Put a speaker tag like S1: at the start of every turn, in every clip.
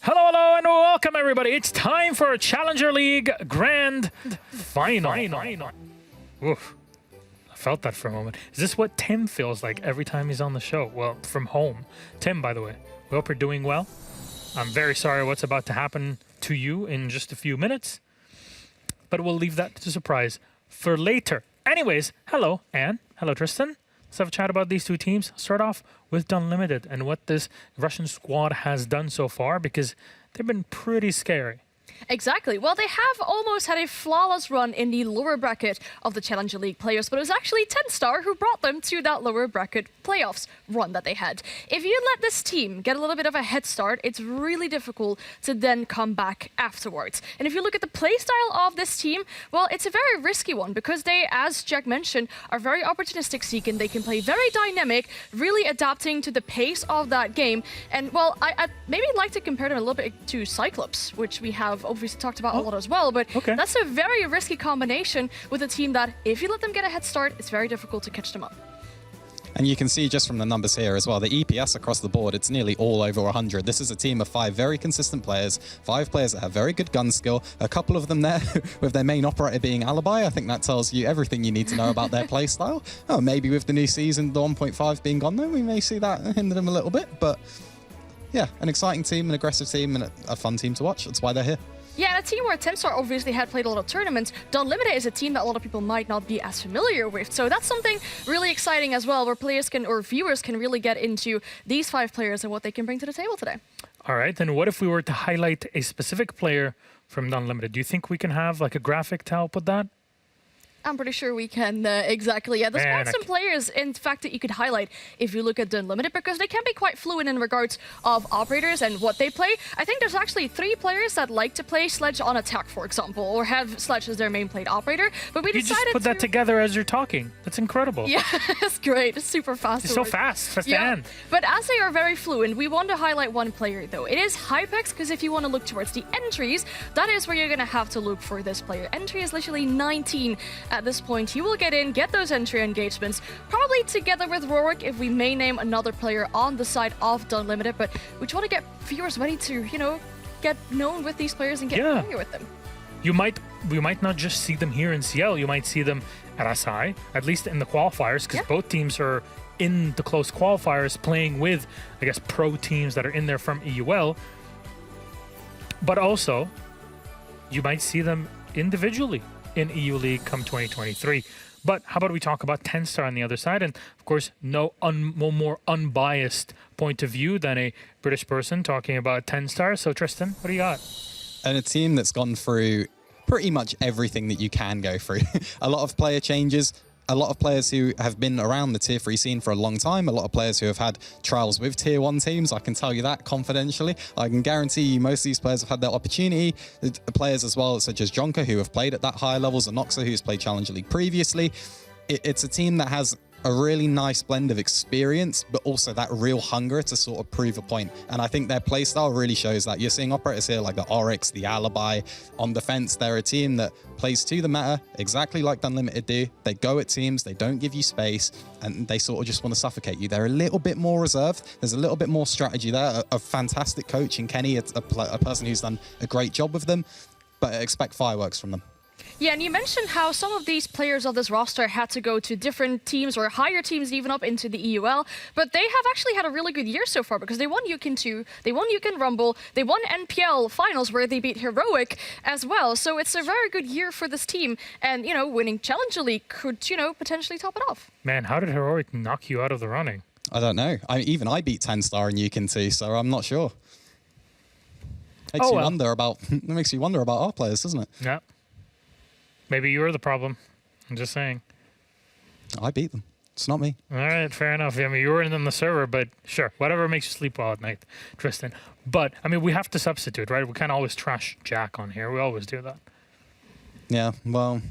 S1: Hello, hello, and welcome, everybody. It's time for a Challenger League Grand Final. Oof. I felt that for a moment. Is this what Tim feels like every time he's on the show? Well, from home. Tim, by the way, we hope you're doing well. I'm very sorry what's about to happen to you in just a few minutes, but we'll leave that to surprise for later. Anyways, hello, Anne. Hello, Tristan. Let's have a chat about these two teams. Start off with Dunlimited and what this Russian squad has done so far, because they've been pretty scary.
S2: Exactly. Well, they have almost had a flawless run in the lower bracket of the Challenger League players, but it was actually Tenstar who brought them to that lower bracket playoffs run that they had. If you let this team get a little bit of a head start, it's really difficult to then come back afterwards. And if you look at the playstyle of this team, well, it's a very risky one because they, as Jack mentioned, are very opportunistic seeking. They can play very dynamic, really adapting to the pace of that game. And, well, I'd maybe like to compare them a little bit to Cyclops, which we have obviously talked about a lot as well, but that's a very risky combination with a team that, if you let them get a head start, it's very difficult to catch them up.
S3: And you can see just from the numbers here as well, the EPS across the board, it's nearly all over 100. This is a team of 5 very consistent players, 5 players that have very good gun skill, a couple of them there with their main operator being Alibi. I think that tells you everything you need to know about their play style. Oh, maybe with the new season, the 1.5 being gone though, we may see that hinder them a little bit, but yeah, an exciting team, an aggressive team, and a fun team to watch. That's why they're here.
S2: Yeah, and a team where Tenstar obviously had played a lot of tournaments. Dunlimited is a team that a lot of people might not be as familiar with. So that's something really exciting as well, where players can, or viewers can really get into these 5 players and what they can bring to the table today.
S1: All right, then what if we were to highlight a specific player from Dunlimited? Do you think we can have like a graphic to help with that?
S2: I'm pretty sure we can, exactly. Yeah, there's quite some players, in fact, that you could highlight if you look at Dunlimited, because they can be quite fluid in regards of operators and what they play. I think there's actually 3 players that like to play Sledge on attack, for example, or have Sledge as their main played operator. But we decided
S1: You just put that together as you're talking. That's incredible.
S2: Yeah, it's great. It's super fast.
S1: It's so fast.
S2: Yeah. But as they are very fluent, we want to highlight one player, though. It is Hypex, because if you want to look towards the entries, that is where you're going to have to look for this player. Entry is literally 19 at this point. He will get in, get those entry engagements, probably together with Rorik if we may name another player on the side of Dunlimited, but we just want to get viewers ready to, you know, get known with these players and get familiar with them.
S1: We might not just see them here in CL, you might see them at SI, at least in the qualifiers, because both teams are in the close qualifiers playing with, I guess, pro teams that are in there from EUL. But also, you might see them individually in EU League come 2023. But how about we talk about Tenstar on the other side? And of course, no more unbiased point of view than a British person talking about Tenstar. So Tristan, what do you got?
S3: And a team that's gone through pretty much everything that you can go through. A lot of player changes, a lot of players who have been around the Tier 3 scene for a long time, a lot of players who have had trials with Tier 1 teams. I can tell you that confidentially. I can guarantee you most of these players have had their opportunity. The players as well, such as Jonka, who have played at that higher levels, and Noxa, who's played Challenger League previously. It's a team that has a really nice blend of experience, but also that real hunger to sort of prove a point. And I think their playstyle really shows that. You're seeing operators here like the Oryx, the Alibi. On defense, they're a team that plays to the meta, exactly like Dunlimited do. They go at teams, they don't give you space, and they sort of just want to suffocate you. They're a little bit more reserved. There's a little bit more strategy there. A fantastic coach in Kenny, a person who's done a great job with them, but expect fireworks from them.
S2: Yeah, and you mentioned how some of these players of this roster had to go to different teams or higher teams, even up into the EUL, but they have actually had a really good year so far because they won Yukin 2, they won Yukin Rumble, they won NPL finals where they beat Heroic as well. So it's a very good year for this team, and, you know, winning Challenger League could, you know, potentially top it off.
S1: Man, how did Heroic knock you out of the running?
S3: I don't know. Even I beat Tenstar in Yukin 2, so I'm not sure. Makes you wonder about, it makes you wonder about our players, doesn't it?
S1: Yeah. Maybe you were the problem. I'm just saying.
S3: I beat them. It's not me.
S1: All right, fair enough. I mean, you were in the server, but sure, whatever makes you sleep well at night, Tristan. But, I mean, we have to substitute, right? We can't always trash Jack on here. We always do that.
S3: Yeah, well,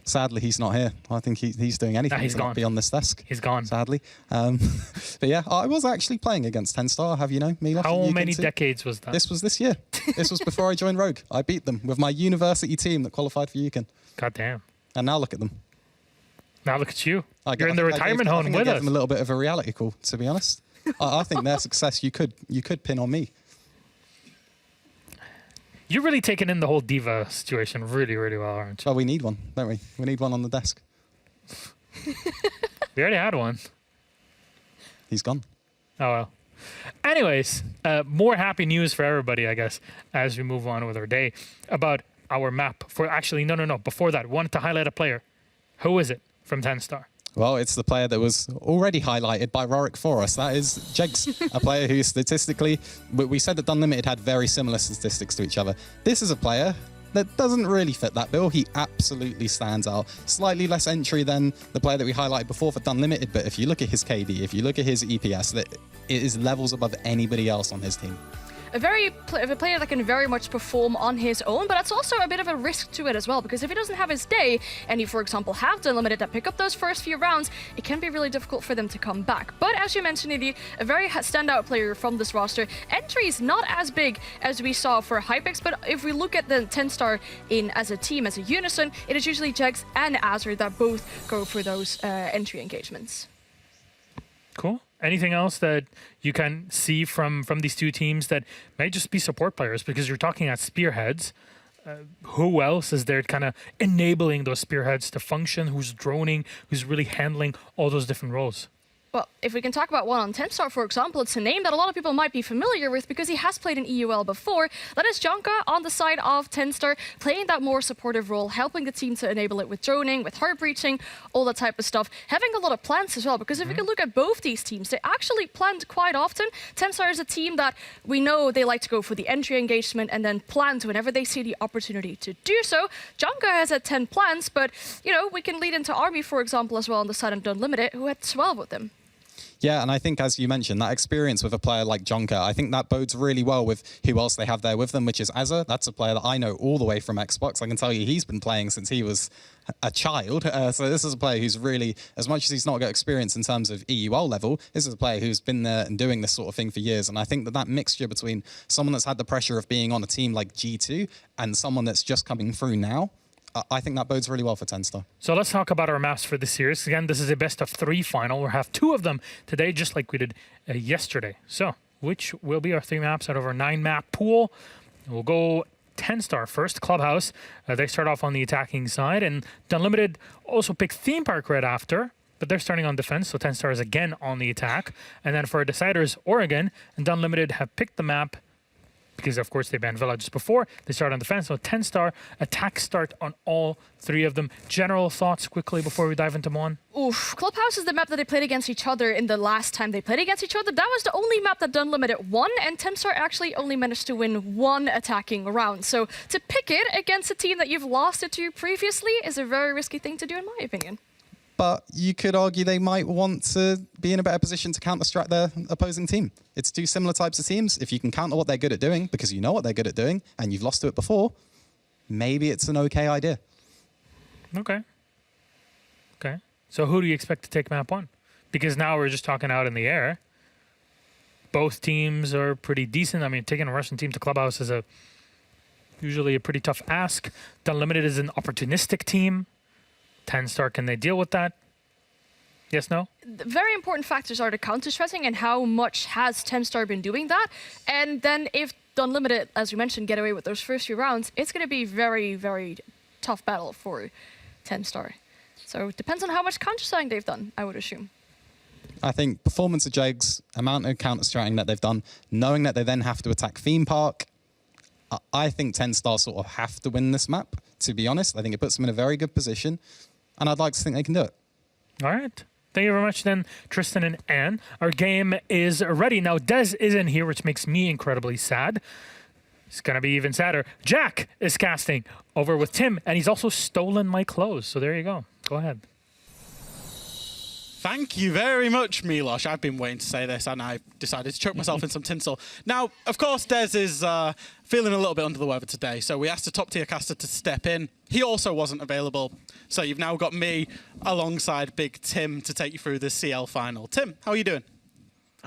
S3: sadly, he's not here. I think he's doing anything
S1: he's
S3: to
S1: gone.
S3: not be on this desk.
S1: He's gone.
S3: Sadly. But yeah, I was actually playing against Tenstar, have you know, Milof.
S1: How many decades was that?
S3: This was this year. This was before I joined Rogue. I beat them with my university team that qualified for Yukin.
S1: God damn.
S3: And now look at them.
S1: Now look at you. You're in the retirement home with us.
S3: I gave them a little bit of a reality call, to be honest. I think their success you could pin on me.
S1: You're really taking in the whole diva situation really, really well, aren't you?
S3: Well, we need one, don't we? We need one on the desk.
S1: We already had one.
S3: He's gone.
S1: Oh, well. Anyways, more happy news for everybody, I guess, as we move on with our day about our map. Actually, no. Before that, wanted to highlight a player. Who is it from Tenstar?
S3: Well, it's the player that was already highlighted by Rorik for us. That is Jegs, a player who statistically, we said that Dunlimited had very similar statistics to each other. This is a player that doesn't really fit that bill. He absolutely stands out. Slightly less entry than the player that we highlighted before for Dunlimited, but if you look at his KD, if you look at his EPS, it is levels above anybody else on his team.
S2: A player that can very much perform on his own, but it's also a bit of a risk to it as well, because if he doesn't have his day, and you, for example, have Dunlimited that pick up those first few rounds, it can be really difficult for them to come back. But as you mentioned, Edie, a very standout player from this roster. Entry is not as big as we saw for Hypix, but if we look at the Tenstar in as a team, as a unison, it is usually Jegs and Azure that both go for those entry engagements.
S1: Cool. Anything else that you can see from these two teams that may just be support players? Because you're talking at spearheads. Who else is there kind of enabling those spearheads to function? Who's droning? Who's really handling all those different roles?
S2: Well, if we can talk about one on Tenstar, for example, it's a name that a lot of people might be familiar with because he has played in EUL before. That is Jonka on the side of Tenstar, playing that more supportive role, helping the team to enable it with droning, with heart breaching, all that type of stuff. Having a lot of plants as well, because if we can look at both these teams, they actually plant quite often. Tenstar is a team that we know they like to go for the entry engagement and then plant whenever they see the opportunity to do so. Jonka has had 10 plants, but, you know, we can lead into Army, for example, as well on the side of Dunlimited, who had 12 of them.
S3: Yeah, and I think, as you mentioned, that experience with a player like Jonka, I think that bodes really well with who else they have there with them, which is Azza. That's a player that I know all the way from Xbox. I can tell you he's been playing since he was a child. So this is a player who's really, as much as he's not got experience in terms of EUL level, this is a player who's been there and doing this sort of thing for years. And I think that that mixture between someone that's had the pressure of being on a team like G2 and someone that's just coming through now, I think that bodes really well for Tenstar.
S1: So let's talk about our maps for this series. Again, this is a best of 3 final. We'll have 2 of them today, just like we did yesterday. So which will be our 3 maps out of our 9-map pool? We'll go Tenstar first, Clubhouse. They start off on the attacking side, and Dunlimited also picked Theme Park right after, but they're starting on defense, so Tenstar is again on the attack. And then for our deciders, Oregon and Dunlimited have picked the map because, of course, they banned Villages before. They start on defense, so Tenstar attack start on all 3 of them. General thoughts quickly before we dive into one?
S2: Oof, Clubhouse is the map that they played against each other in the last time they played against each other. That was the only map that Dunlimited won, and Tenstar actually only managed to win 1 attacking round. So to pick it against a team that you've lost it to previously is a very risky thing to do, in my opinion.
S3: But you could argue they might want to be in a better position to counter-strike their opposing team. It's 2 similar types of teams. If you can counter what they're good at doing, because you know what they're good at doing, and you've lost to it before, maybe it's an okay idea.
S1: Okay. Okay. So who do you expect to take map 1? Because now we're just talking out in the air. Both teams are pretty decent. I mean, taking a Russian team to Clubhouse is usually a pretty tough ask. Dunlimited is an opportunistic team. Tenstar, can they deal with that? Yes, no?
S2: The very important factors are the counter-stressing and how much has Tenstar been doing that. And then if Dunlimited, as we mentioned, get away with those first few rounds, it's going to be very, very tough battle for Tenstar. So it depends on how much counter-strike they've done, I would assume.
S3: I think performance of Jegs, amount of counter-striking that they've done, knowing that they then have to attack Theme Park, I think Tenstar sort of have to win this map, to be honest. I think it puts them in a very good position, and I'd like to think they can do it.
S1: All right. Thank you very much then, Tristan and Anne. Our game is ready. Now, Dez isn't here, which makes me incredibly sad. It's going to be even sadder. Jack is casting over with Tim, and he's also stolen my clothes. So there you go. Go ahead.
S4: Thank you very much, Milos. I've been waiting to say this, and I decided to choke myself in some tinsel. Now, of course, Dez is feeling a little bit under the weather today, so we asked a top-tier caster to step in. He also wasn't available, so you've now got me alongside Big Tim to take you through the CL final. Tim, how are you doing?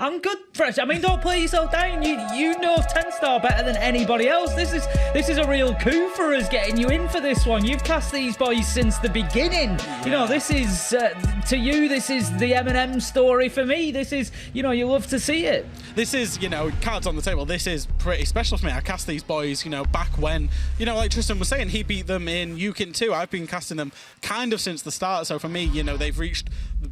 S5: I'm good, Fresh. I mean, don't play yourself down. You know Tenstar better than anybody else. This is a real coup for us getting you in for this one. You've cast these boys since the beginning. You know, this is to you. This is the M&M story for me. This is, you know, you love to see it.
S4: This is, you know, cards on the table. This is pretty special for me. I cast these boys, you know, back when, you know, like Tristan was saying, he beat them in UKIN 2. I've been casting them kind of since the start. So for me, you know, they've reached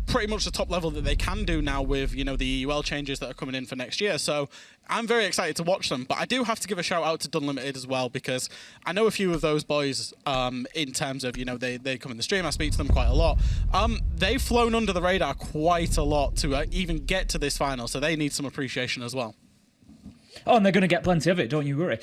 S4: pretty much the top level that they can do now with, you know, the EUL changes that are coming in for next year. So I'm very excited to watch them. But I do have to give a shout out to Dunlimited as well, because I know a few of those boys in terms of, you know, they come in the stream. I speak to them quite a lot. They've flown under the radar quite a lot to even get to this final. So they need some appreciation as well.
S5: Oh, and they're going to get plenty of it, don't you worry.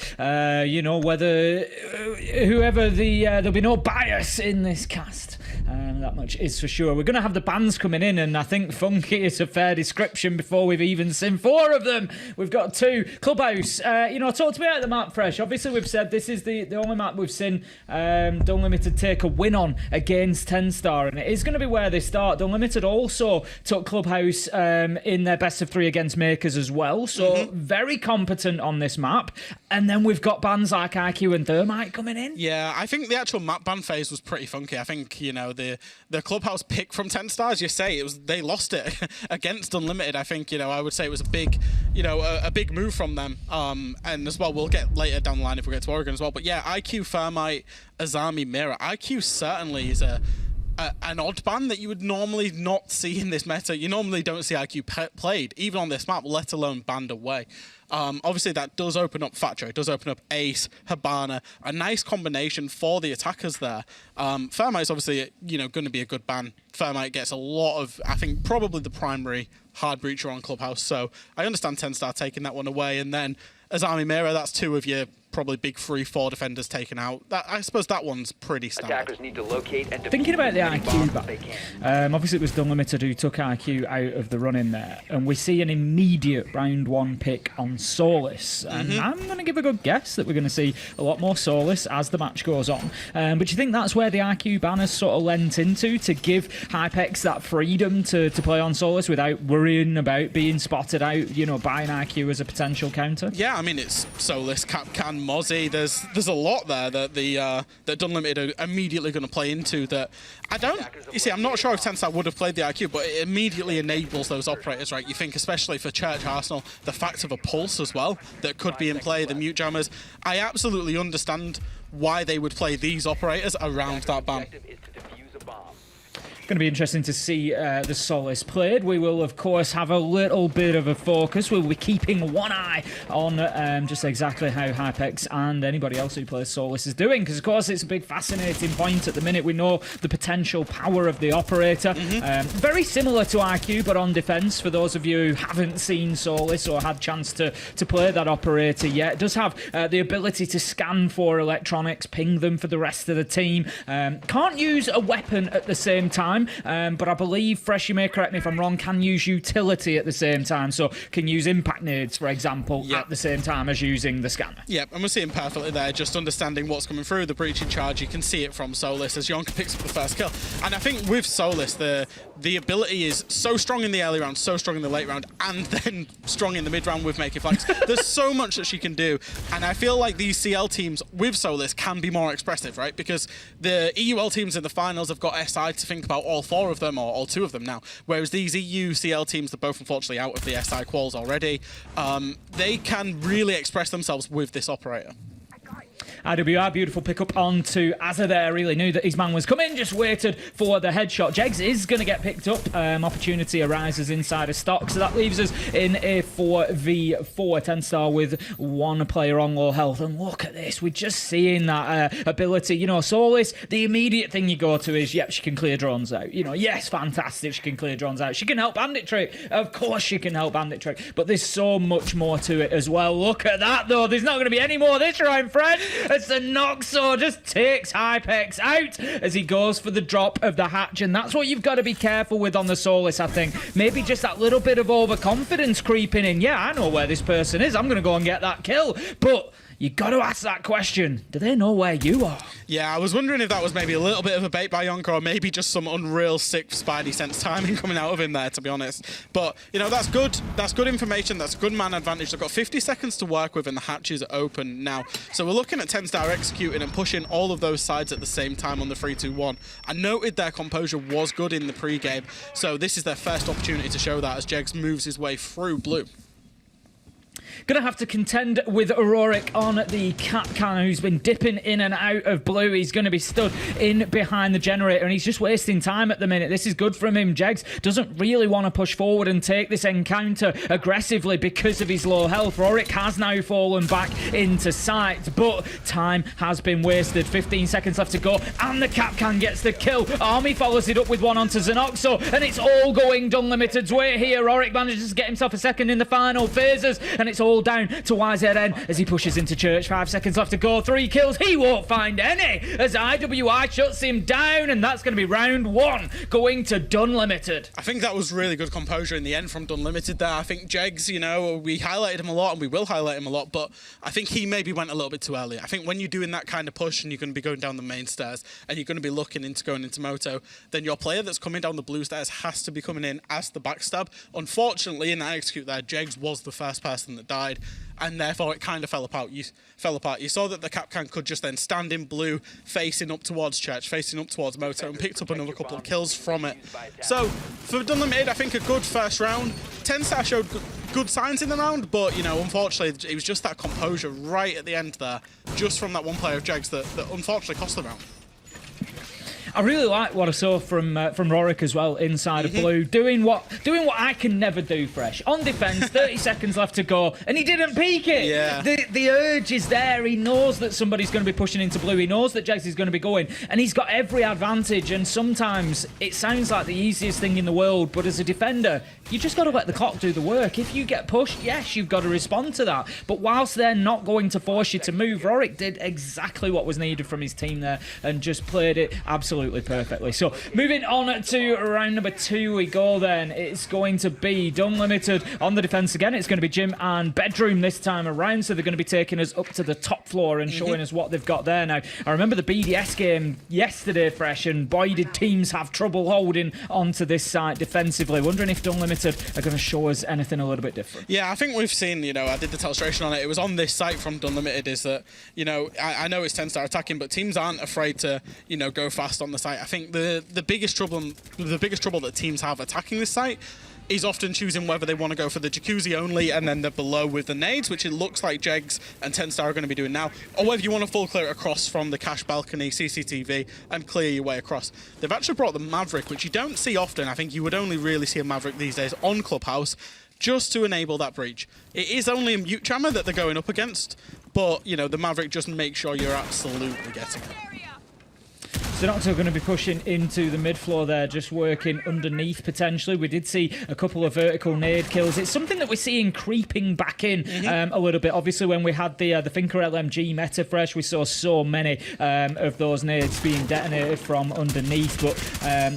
S5: You know, whether whoever there'll be no bias in this cast. That much is for sure. We're going to have the bands coming in, and I think funky is a fair description before we've even seen 4 of them. We've got 2. Clubhouse, you know, talk to me about the map, Fresh. Obviously, we've said this is the only map we've seen Dunlimited take a win on against Tenstar, and it is going to be where they start. Dunlimited also took Clubhouse in their best of 3 against Makers as well, so very competent on this map. And then we've got bands like IQ and Thermite coming in.
S4: Yeah, I think the actual map ban phase was pretty funky. I think, you know, the Clubhouse pick from Tenstar, as you say, they lost it against Unlimited. I think, you know, I would say it was a big, you know, a big move from them. And as well, we'll get later down the line if we get to Oregon as well. But yeah, IQ, Thermite, Azami, Mira. IQ certainly is an odd ban that you would normally not see in this meta. You normally don't see IQ played, even on this map, let alone banned away. Obviously, that does open up Thatcher. It does open up Ace, Habana, a nice combination for the attackers there. Thermite's obviously, you know, going to be a good ban. Thermite gets a lot of, I think, probably the primary hard breacher on Clubhouse. So I understand Tenstar taking that one away. And then Azami Mira, that's 2 of your probably big 3-4 defenders taken out. I suppose that one's pretty standard.
S6: Attackers need to locate and
S5: Thinking about the IQ ban, obviously it was Dunlimited who took IQ out of the running there, and we see an immediate round 1 pick on Solus, and I'm going to give a good guess that we're going to see a lot more Solus as the match goes on. But you think that's where the IQ ban has sort of lent into, to give Hypex that freedom to play on Solus without worrying about being spotted out, you know, by an IQ as a potential counter?
S4: Yeah, I mean, it's Solus, Capcan, Mozzie. There's a lot there that that Dunlimited are immediately going to play into. That you see, I'm not sure if Tenstar would have played the IQ, but it immediately enables those operators, right? You think, especially for Church Arsenal, the fact of a pulse as well that could be in play, the mute jammers. I absolutely understand why they would play these operators around that ban.
S5: Going to be interesting to see the Solus played. We will, of course, have a little bit of a focus. We'll be keeping one eye on just exactly how Hypex and anybody else who plays Solus is doing, because, of course, it's a big fascinating point at the minute. We know the potential power of the operator. Very similar to IQ, but on defense, for those of you who haven't seen Solus or had chance to play that operator yet. It does have the ability to scan for electronics, ping them for the rest of the team. Can't use a weapon at the same time. But I believe, Fresh, you may correct me if I'm wrong, can use utility at the same time. So can use impact nades, for example, at the same time as using the scanner.
S4: Yep, and we're seeing perfectly there, just understanding what's coming through, the breaching charge. You can see it from Solus as Yonka picks up the first kill. And I think with Solus, the ability is so strong in the early round, so strong in the late round, and then strong in the mid round with making flags. There's so much that she can do. And I feel like these CL teams with Solus can be more expressive, right? Because the EUL teams in the finals have got SI to think about, all 4 of them, or all 2 of them now, whereas these EU CL teams are both unfortunately out of the SI quals already. They can really express themselves with this operator.
S5: IWR, beautiful pickup onto Azza there. Really knew that his man was coming, just waited for the headshot. Jegs is going to get picked up. Opportunity arises inside of stock, so that leaves us in a 4v4. Tenstar with 1 player on low health. And look at this, we're just seeing that ability. You know, Solus, the immediate thing you go to is, yep, she can clear drones out. You know, yes, fantastic, she can clear drones out. She can help Bandit Trick. Of course she can help Bandit Trick. But there's so much more to it as well. Look at that, though. There's not going to be any more this round, Fred. As the Noxo just takes Hypex out as he goes for the drop of the hatch, and that's what you've got to be careful with on the Solus, I think. Maybe just that little bit of overconfidence creeping in. Yeah, I know where this person is. I'm going to go and get that kill. But you got to ask that question. Do they know where you are?
S4: Yeah, I was wondering if that was maybe a little bit of a bait by Yonka, or maybe just some unreal sick Spidey sense timing coming out of him there, to be honest. But, you know, that's good. That's good information. That's good man advantage. They've got 50 seconds to work with, and the hatches are open now. So we're looking at Tenstar executing and pushing all of those sides at the same time on the 3-2-1. I noted their composure was good in the pre-game, so this is their first opportunity to show that as Jegs moves his way through blue.
S5: Going to have to contend with Rorik on the Kapkan, who's been dipping in and out of blue. He's going to be stood in behind the generator, and he's just wasting time at the minute. This is good from him. Jegs doesn't really want to push forward and take this encounter aggressively because of his low health. Rorik has now fallen back into sight, but time has been wasted. 15 seconds left to go, and the Kapkan gets the kill. Army follows it up with one onto Zenoxo, and it's all going Dunlimited's way here. Rorik manages to get himself a second in the final phases, and it's all down to YZN as he pushes into Church. 5 seconds left to go. 3 kills. He won't find any as IWI shuts him down, and that's going to be round 1 going to Dunlimited.
S4: I think that was really good composure in the end from Dunlimited there. I think Jegs, you know, we highlighted him a lot and we will highlight him a lot, but I think he maybe went a little bit too early. I think when you're doing that kind of push and you're going to be going down the main stairs and you're going to be looking into going into Moto, then your player that's coming down the blue stairs has to be coming in as the backstab. Unfortunately, in that execute there, Jegs was the first person that died, and therefore it kind of fell apart. You saw that the Kapkan could just then stand in blue, facing up towards Church, facing up towards Moto, and picked up another couple of kills from it. So for Dunlimited, I think a good first round. Tenstar showed good signs in the round, but, you know, unfortunately, it was just that composure right at the end there, just from that one player of Jegs that unfortunately cost the round.
S5: I really like what I saw from Rorik as well inside of blue, doing what I can never do, Fresh. On defense, 30 seconds left to go, and he didn't peek it.
S4: Yeah.
S5: The urge is there. He knows that somebody's going to be pushing into blue. He knows that Jegs is going to be going, and he's got every advantage. And sometimes it sounds like the easiest thing in the world, but as a defender, you just got to let the clock do the work. If you get pushed, yes, you've got to respond to that. But whilst they're not going to force you to move, Rorik did exactly what was needed from his team there and just played it absolutely perfectly. So moving on to round number 2 we go then. It's going to be Dunlimited on the defense again. It's going to be Gym and Bedroom this time around, so they're going to be taking us up to the top floor and showing us what they've got there. Now, I remember the BDS game yesterday, Fresh, and boy did teams have trouble holding onto this site defensively. Wondering if Dunlimited are going to show us anything a little bit different.
S4: Yeah, I think we've seen, you know, I did the illustration on it. It was on this site from Dunlimited, is that, you know, I know it's Tenstar attacking, but teams aren't afraid to, you know, go fast on the site. I think the biggest trouble that teams have attacking this site is often choosing whether they want to go for the jacuzzi only and then they're below with the nades, which it looks like Jegs and Tenstar are going to be doing now, or whether you want to full clear it across from the cash balcony, CCTV, and clear your way across. They've actually brought the Maverick, which you don't see often. I think you would only really see a Maverick these days on Clubhouse, just to enable that breach. It is only a mute jammer that they're going up against, but, you know, the Maverick just makes sure you're absolutely getting it.
S5: So Nocto going to be pushing into the mid floor there, just working underneath potentially. We did see a couple of vertical nade kills. It's something that we're seeing creeping back in a little bit. Obviously, when we had the Finker LMG meta Fresh, we saw so many of those nades being detonated from underneath. But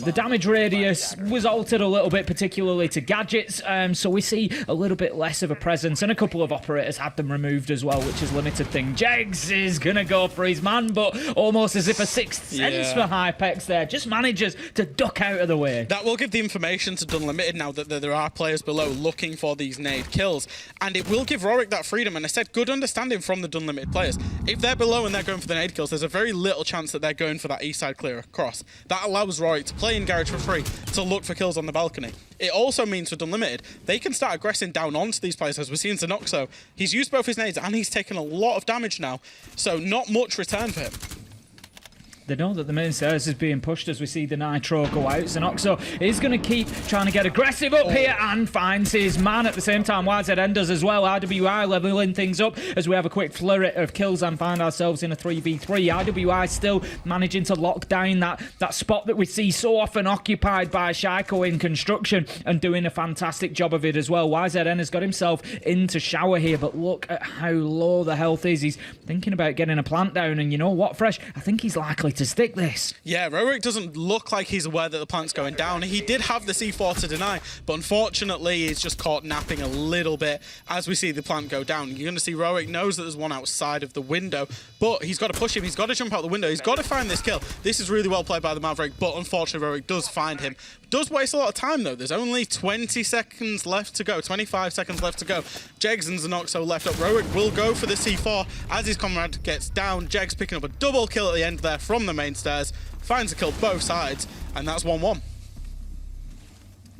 S5: the damage radius was altered a little bit, particularly to gadgets. So we see a little bit less of a presence, and a couple of operators had them removed as well, which is limited thing. Jegs is going to go for his man, but almost as if a sixth sense for Hypex there, just manages to duck out of the way.
S4: That will give the information to Dunlimited now that there are players below looking for these nade kills, and it will give Rorik that freedom. And I said good understanding from the Dunlimited players. If they're below and they're going for the nade kills, there's a very little chance that they're going for that east side clear across. That allows Rorik to play in Garage for free, to look for kills on the balcony. It also means for Dunlimited, they can start aggressing down onto these players, as we're seeing Zenoxo. He's used both his nades and he's taken a lot of damage now, so not much return for him.
S5: They know that the main stairs is being pushed as we see the Nitro go out. Zenoxo is going to keep trying to get aggressive up here and finds his man at the same time. YZN does as well. IWI leveling things up as we have a quick flurry of kills and find ourselves in a 3v3. IWI still managing to lock down that spot that we see so often occupied by Shaiko in construction and doing a fantastic job of it as well. YZN has got himself into shower here, but look at how low the health is. He's thinking about getting a plant down, and you know what, Fresh? I think he's likely to stick this.
S4: Yeah, Rorik doesn't look like he's aware that the plant's going down. He did have the C4 to deny, but unfortunately he's just caught napping a little bit as we see the plant go down. You're going to see Rorik knows that there's one outside of the window, but he's got to push him. He's got to jump out the window. He's got to find this kill. This is really well played by the Maverick, but unfortunately Rorik does find him. Does waste a lot of time though. There's only 20 seconds left to go, 25 seconds left to go. Jegs and Zenoxo left up. Rorik will go for the C4 as his comrade gets down. Jegs picking up a double kill at the end there from the main stairs. Finds a kill both sides, and that's 1-1.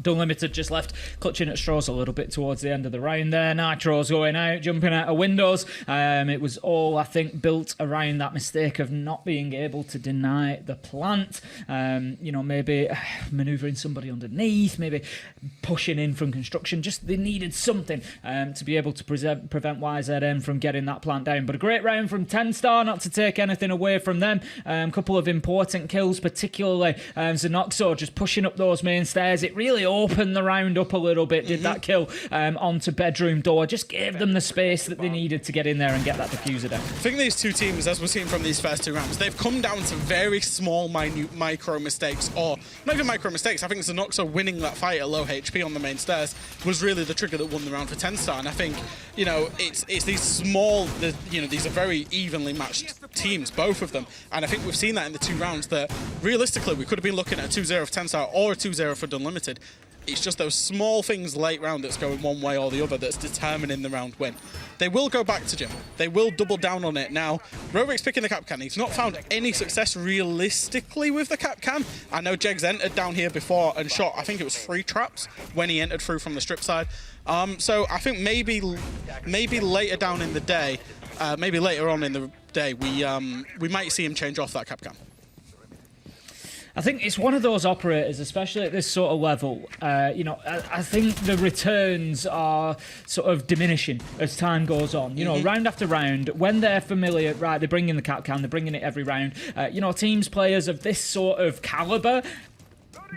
S5: Dunlimited just left clutching at straws a little bit towards the end of the round there. Nitro's going out, jumping out of windows. It was all, I think, built around that mistake of not being able to deny the plant. You know, maybe manoeuvring somebody underneath, maybe pushing in from construction. Just they needed something to be able to prevent YZN from getting that plant down. But a great round from Tenstar, not to take anything away from them. A couple of important kills, particularly Zenoxo just pushing up those main stairs. It really opened the round up a little bit, did that kill onto bedroom door, just gave them the space that they needed to get in there and get that diffuser down.
S4: I think these two teams, as we're seeing from these first two rounds, they've come down to very small, minute micro mistakes, or not even micro mistakes. I think Zenoxo winning that fight at low HP on the main stairs was really the trigger that won the round for Tenstar, and I think, you know, it's these small, you know, these are very evenly matched teams, both of them, and I think we've seen that in the two rounds that realistically we could have been looking at a 2-0 for Tenstar or a 2-0 for Dunlimited. It's just those small things late round that's going one way or the other that's determining the round win. They will go back to Jim. They will double down on it. Now, Rorik's picking the cap can. He's not found any success realistically with the cap can. I know Jegs entered down here before and shot, I think it was 3 traps when he entered through from the strip side. So I think maybe later down in the day, maybe later on in the day, we might see him change off that cap can.
S5: I think it's one of those operators, especially at this sort of level, you know, I think the returns are sort of diminishing as time goes on. You know, round after round, when they're familiar, right, they're bringing the cap can, they're bringing it every round. You know, teams, players of this sort of caliber,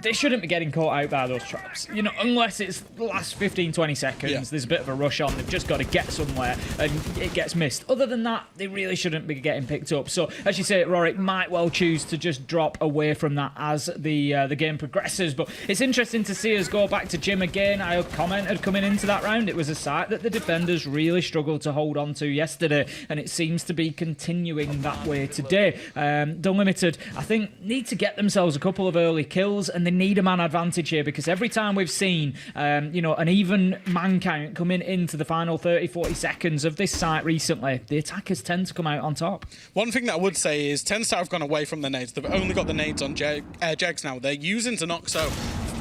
S5: they shouldn't be getting caught out by those traps. You know, unless it's the last 15, 20 seconds, there's a bit of a rush on, they've just got to get somewhere and it gets missed. Other than that, they really shouldn't be getting picked up. So, as you say, Rorik might well choose to just drop away from that as the game progresses. But it's interesting to see us go back to Jim again. I commented coming into that round, it was a site that the defenders really struggled to hold on to yesterday, and it seems to be continuing that way today. Dunlimited, I think, need to get themselves a couple of early kills, and they need a man advantage here, because every time we've seen you know, an even man count coming into the final 30-40 seconds of this site recently, the attackers tend to come out on top.
S4: One thing that I would say is Tenstar have gone away from the nades. They've only got the nades on Jegs now. They're using Zenoxo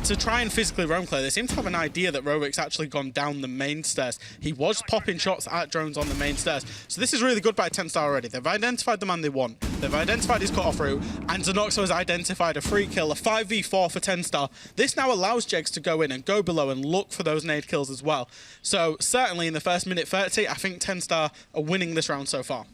S4: to try and physically roam clear. They seem to have an idea that Rorik's actually gone down the main stairs. He was popping shots at drones on the main stairs. So this is really good by Tenstar already. They've identified the man they want. They've identified his cut-off route, and Zenoxo has identified a free kill, a 5v4 for Tenstar. This now allows Jegs to go in and go below and look for those nade kills as well. So certainly in the first minute 30, I think Tenstar are winning this round so far.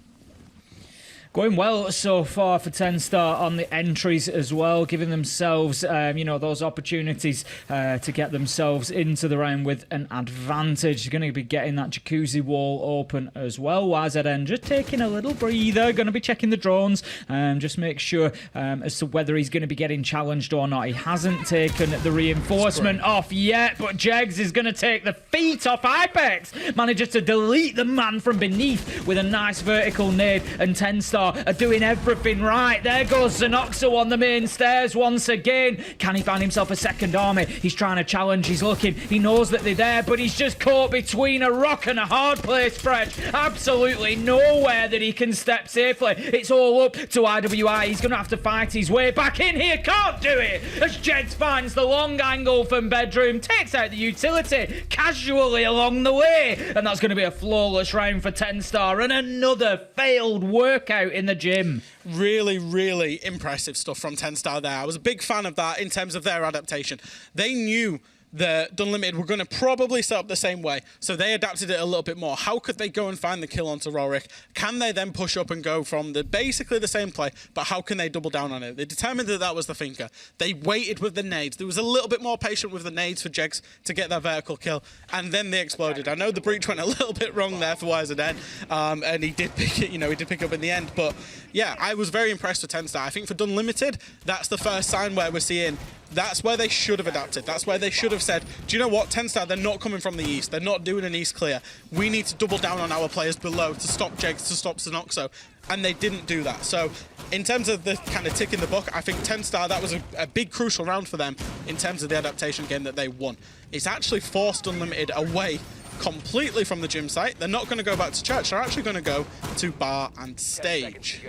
S5: Going well so far for Tenstar on the entries as well, giving themselves, you know, those opportunities to get themselves into the round with an advantage. You're going to be getting that jacuzzi wall open as well. YZN just taking a little breather, going to be checking the drones, just make sure as to whether he's going to be getting challenged or not. He hasn't taken the reinforcement off yet, but Jegs is going to take the feet off Ipex. Manages to delete the man from beneath with a nice vertical nade, and Tenstar are doing everything right. There goes Zenoxo on the main stairs once again. Can he find himself a second army? He's trying to challenge, he's looking, he knows that they're there, but he's just caught between a rock and a hard place, Fredge. Absolutely nowhere that he can step safely. It's all up to IWI. He's going to have to fight his way back in here. Can't do it as Jegs finds the long angle from bedroom, takes out the utility casually along the way, and that's going to be a flawless round for Tenstar and another failed workout in the gym.
S4: Really, really impressive stuff from Tenstar there. I was a big fan of that in terms of their adaptation. They knew the Dunlimited were going to probably set up the same way, so they adapted it a little bit more. How could they go and find the kill onto Rorik? Can they then push up and go from basically the same play, but how can they double down on it? They determined that was the thinker. They waited with the nades. There was a little bit more patient with the nades for Jegs to get that vertical kill, and then they exploded. I know the breach went a little bit wrong there for YZN, and he did pick it, he did pick up in the end, but yeah, I was very impressed with Tenstar. I think for Dunlimited, that's the first sign where we're seeing that's where they should have adapted. That's where they should have said, do you know what, Tenstar, they're not coming from the east. They're not doing an east clear. We need to double down on our players below to stop Jegs, to stop Zenoxo. And they didn't do that. So in terms of the kind of tick in the book, I think Tenstar, that was a big crucial round for them in terms of the adaptation game that they won. It's actually forced Unlimited away completely from the gym site. They're not going to go back to church. They're actually going to go to bar and stage.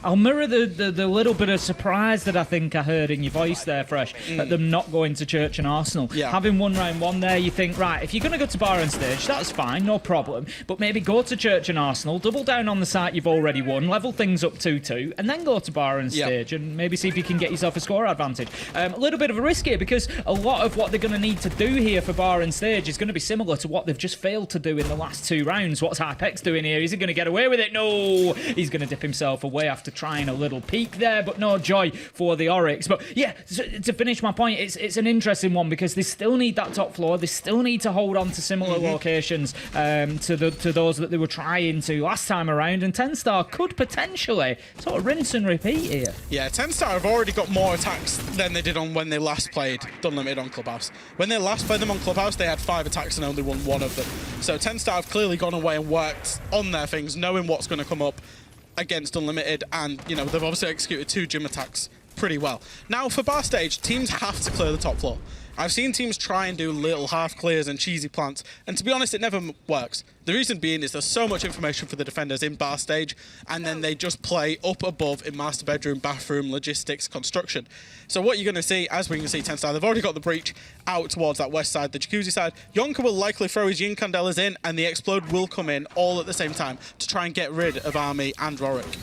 S5: I'll mirror the little bit of surprise that I think I heard in your voice there, Fresh, at them not going to Church and Arsenal.
S4: Yeah.
S5: Having won round one there, you think, right, if you're going to go to bar and stage, that's fine, no problem. But maybe go to Church and Arsenal, double down on the site you've already won, level things up 2-2, and then go to bar and stage and maybe see if you can get yourself a score advantage. A little bit of a risk here because a lot of what they're going to need to do here for bar and stage is going to be similar to what they've just failed to do in the last 2 rounds. What's Hypex doing here? Is he going to get away with it? No! He's going to dip himself away after trying a little peak there, but no joy for the Oryx. But yeah, to finish my point, it's an interesting one because they still need that top floor. They still need to hold on to similar locations to those that they were trying to last time around, and Tenstar could potentially sort of rinse and repeat here.
S4: Yeah, Tenstar have already got more attacks than they did on when they last played Dunlimited on Clubhouse. When they last played them on Clubhouse, they had 5 attacks and only won 1 of them. So Tenstar have clearly gone away and worked on their things, knowing what's going to come up against Unlimited, and they've obviously executed 2 gym attacks pretty well. Now for bar stage, teams have to clear the top floor. I've seen teams try and do little half clears and cheesy plants, and to be honest, it never works. The reason being is there's so much information for the defenders in bar stage, and then they just play up above in master bedroom, bathroom, logistics, construction. So what you're going to see, as we can see, Tenstar, they've already got the breach out towards that west side, the jacuzzi side. Yonka will likely throw his Yin Candelas in, and the explode will come in all at the same time to try and get rid of Army and Rorik.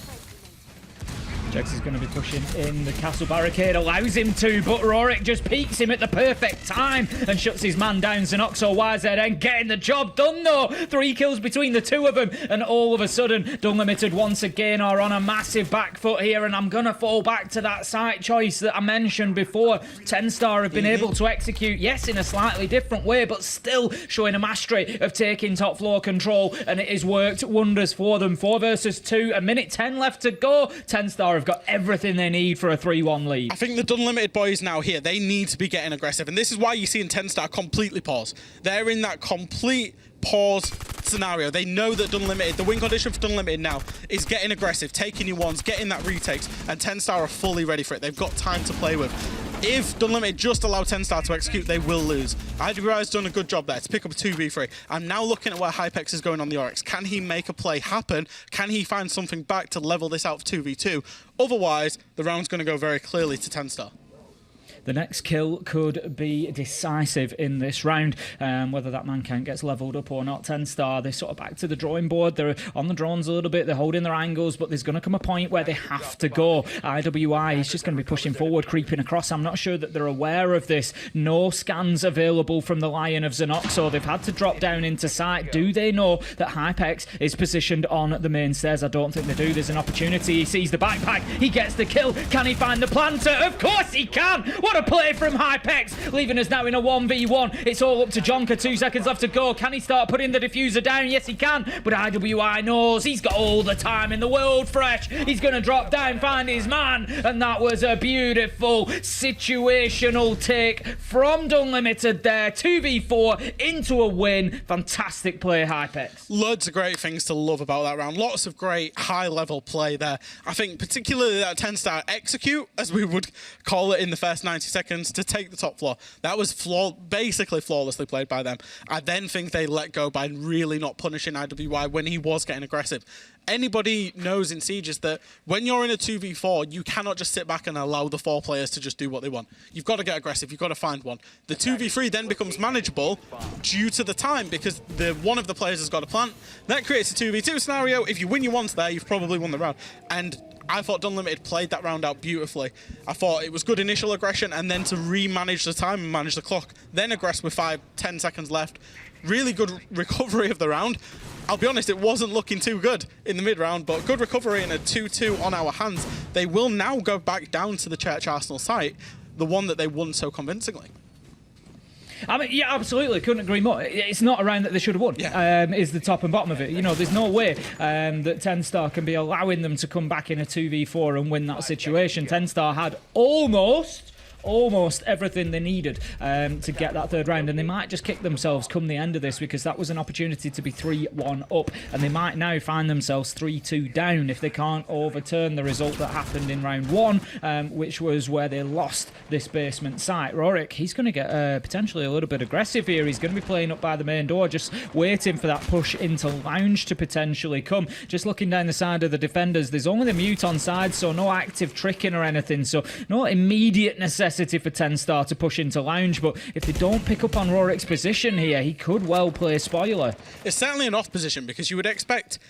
S5: Jegs is going to be pushing in. The castle barricade allows him to, but Rorik just peeks him at the perfect time and shuts his man down. Zenoxo YZN getting the job done though. 3 kills between the 2 of them, and all of a sudden Dunlimited once again are on a massive back foot here, and I'm going to fall back to that site choice that I mentioned before. Tenstar have been able to execute, yes, in a slightly different way, but still showing a mastery of taking top floor control, and it has worked wonders for them. 4 versus 2, a minute 10 left to go. Tenstar have got everything they need for a 3-1 lead.
S4: I think the Dunlimited boys now here, they need to be getting aggressive, and this is why you see in Tenstar completely pause. They're in that complete pause scenario. They know that Dunlimited, the win condition for Dunlimited now is getting aggressive, taking your ones, getting that retakes, and Tenstar are fully ready for it. They've got time to play with. If Dunlimited just allow Tenstar to execute, they will lose. IWI has done a good job there to pick up a 2v3. I'm now looking at where Hypex is going on the Oryx. Can he make a play happen? Can he find something back to level this out for 2v2? Otherwise, the round's going to go very clearly to Tenstar.
S5: The next kill could be decisive in this round. Whether that man count gets leveled up or not, Tenstar, they're sort of back to the drawing board. They're on the drones a little bit. They're holding their angles, but there's going to come a point where they have to go. IWI is just going to be pushing forward, creeping across. I'm not sure that they're aware of this. No scans available from the Lion of Zenoxo. They've had to drop down into sight. Do they know that Hypex is positioned on the main stairs? I don't think they do. There's an opportunity. He sees the backpack. He gets the kill. Can he find the planter? Of course he can. What a play from Hypex, leaving us now in a 1v1. It's all up to Jonka. 2 seconds left to go. Can he start putting the diffuser down? Yes, he can. But IWI knows he's got all the time in the world, Fresh. He's going to drop down, find his man. And that was a beautiful situational take from Dunlimited there. 2v4 into a win. Fantastic play, Hypex.
S4: Loads of great things to love about that round. Lots of great high-level play there. I think particularly that Tenstar execute, as we would call it in the first 90 seconds, to take the top floor. That was basically flawlessly played by them. I then think they let go by really not punishing IWI when he was getting aggressive. Anybody knows in Sieges that when you're in a 2v4, you cannot just sit back and allow the 4 players to just do what they want. You've got to get aggressive. You've got to find one. The 2v3 then becomes manageable due to the time, because one of the players has got a plant. That creates a 2v2 scenario. If you win your ones there, you've probably won the round. And I thought Dunlimited played that round out beautifully. I thought it was good initial aggression, and then to re-manage the time and manage the clock, then aggress with 5-10 seconds left. Really good recovery of the round. I'll be honest, it wasn't looking too good in the mid-round, but good recovery and a 2-2 on our hands. They will now go back down to the Church Arsenal site, the one that they won so convincingly.
S5: I mean, yeah, absolutely. Couldn't agree more. It's not a round that they should have won, is the top and bottom of it. You know, there's no way that Tenstar can be allowing them to come back in a 2v4 and win that situation. Tenstar had almost everything they needed to get that third round, and they might just kick themselves come the end of this, because that was an opportunity to be 3-1 up, and they might now find themselves 3-2 down if they can't overturn the result that happened in round 1, which was where they lost this basement site. Rorik, he's going to get potentially a little bit aggressive here. He's going to be playing up by the main door, just waiting for that push into lounge to potentially come. Just looking down the side of the defenders, there's only the mute on side, so no active tricking or anything, so no immediate necessity for Tenstar to push into lounge, but if they don't pick up on Rorik's position here, he could well play spoiler.
S4: It's certainly an off position, because you would expect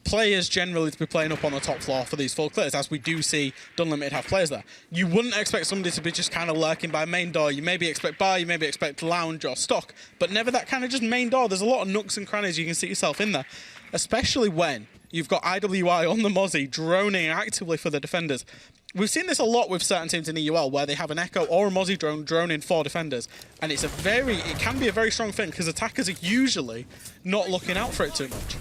S4: players generally to be playing up on the top floor for these full clears, as we do see Dunlimited have players there. You wouldn't expect somebody to be just kind of lurking by main door. You maybe expect bar, you maybe expect lounge or stock, but never that kind of just main door. There's a lot of nooks and crannies you can see yourself in there, especially when you've got IWI on the Mozzie droning actively for the defenders. We've seen this a lot with certain teams in EUL, where they have an Echo or a Mozzie drone droning 4 defenders, and it can be a very strong thing, because attackers are usually not looking out for it too much.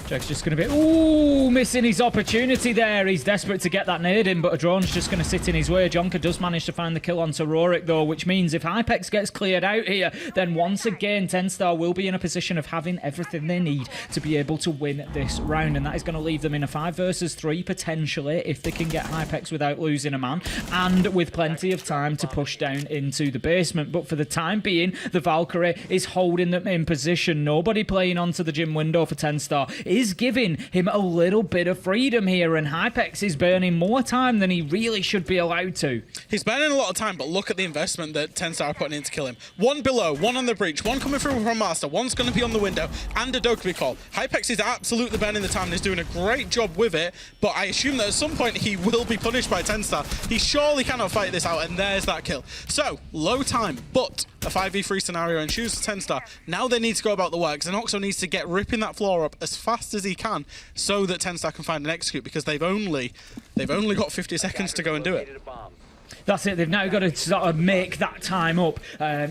S5: Jack's just going to be, missing his opportunity there. He's desperate to get that nade in, but a drone's just going to sit in his way. Jonker does manage to find the kill onto Rorik, though, which means if Hypex gets cleared out here, then once again, Tenstar will be in a position of having everything they need to be able to win this round, and that is going to leave them in a 5 versus 3, potentially, if they can get Hypex without losing a man, and with plenty of time to push down into the basement. But for the time being, the Valkyrie is holding them in position. Nobody playing onto the gym window for Tenstar is giving him a little bit of freedom here, and Hypex is burning more time than he really should be allowed to.
S4: He's burning a lot of time, but look at the investment that Tenstar are putting in to kill him. 1 below, 1 on the breach, 1 coming through from Master, 1's going to be on the window, and a Dokkaebi call. Hypex is absolutely burning the time and is doing a great job with it, but I assume that at some point he will be punished by Tenstar. He surely cannot fight this out, and there's that kill. So, low time, but a 5v3 scenario ensues for Tenstar. Now they need to go about the work. Xenoxo needs to get ripping that floor up as fast as he can, so that Tenstar can find an execute, because they've only got 50 seconds to go and do it.
S5: That's it. They've now got to sort of make that time up.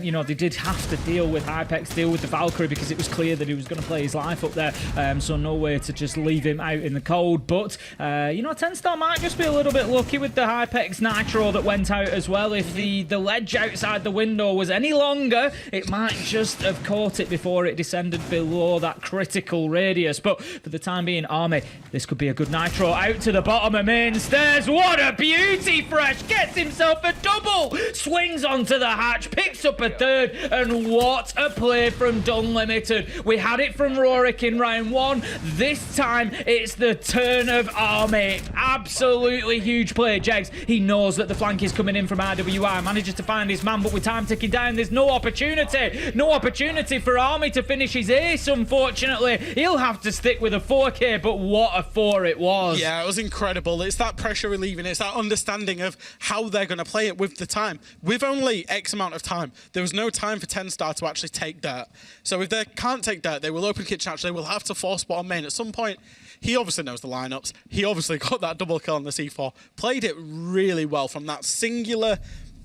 S5: You know, they did have to deal with Hypex, deal with the Valkyrie, because it was clear that he was going to play his life up there. So no way to just leave him out in the cold. But, you know, Tenstar might just be a little bit lucky with the Hypex Nitro that went out as well. If the ledge outside the window was any longer, it might just have caught it before it descended below that critical radius. But for the time being, Army, this could be a good Nitro out to the bottom of main stairs. What a beauty, Fresh! Gets himself a double, swings onto the hatch, picks up a third, and what a play from Dunlimited. We had it from Rorik in round 1. This time it's the turn of Army. Absolutely huge play. Jegs, he knows that the flank is coming in from IWI, manages to find his man, but with time ticking down, there's no opportunity for Army to finish his ace. Unfortunately, he'll have to stick with a 4K, but what a 4 it was.
S4: Yeah, it was incredible. It's that pressure relieving, it's that understanding of how they're going to play it with the time. With only X amount of time, there was no time for Tenstar to actually take dirt. So if they can't take dirt, they will open kitchen hatch. They will have to force spot on main. At some point, he obviously knows the lineups. He obviously got that double kill on the C4. Played it really well from that singular,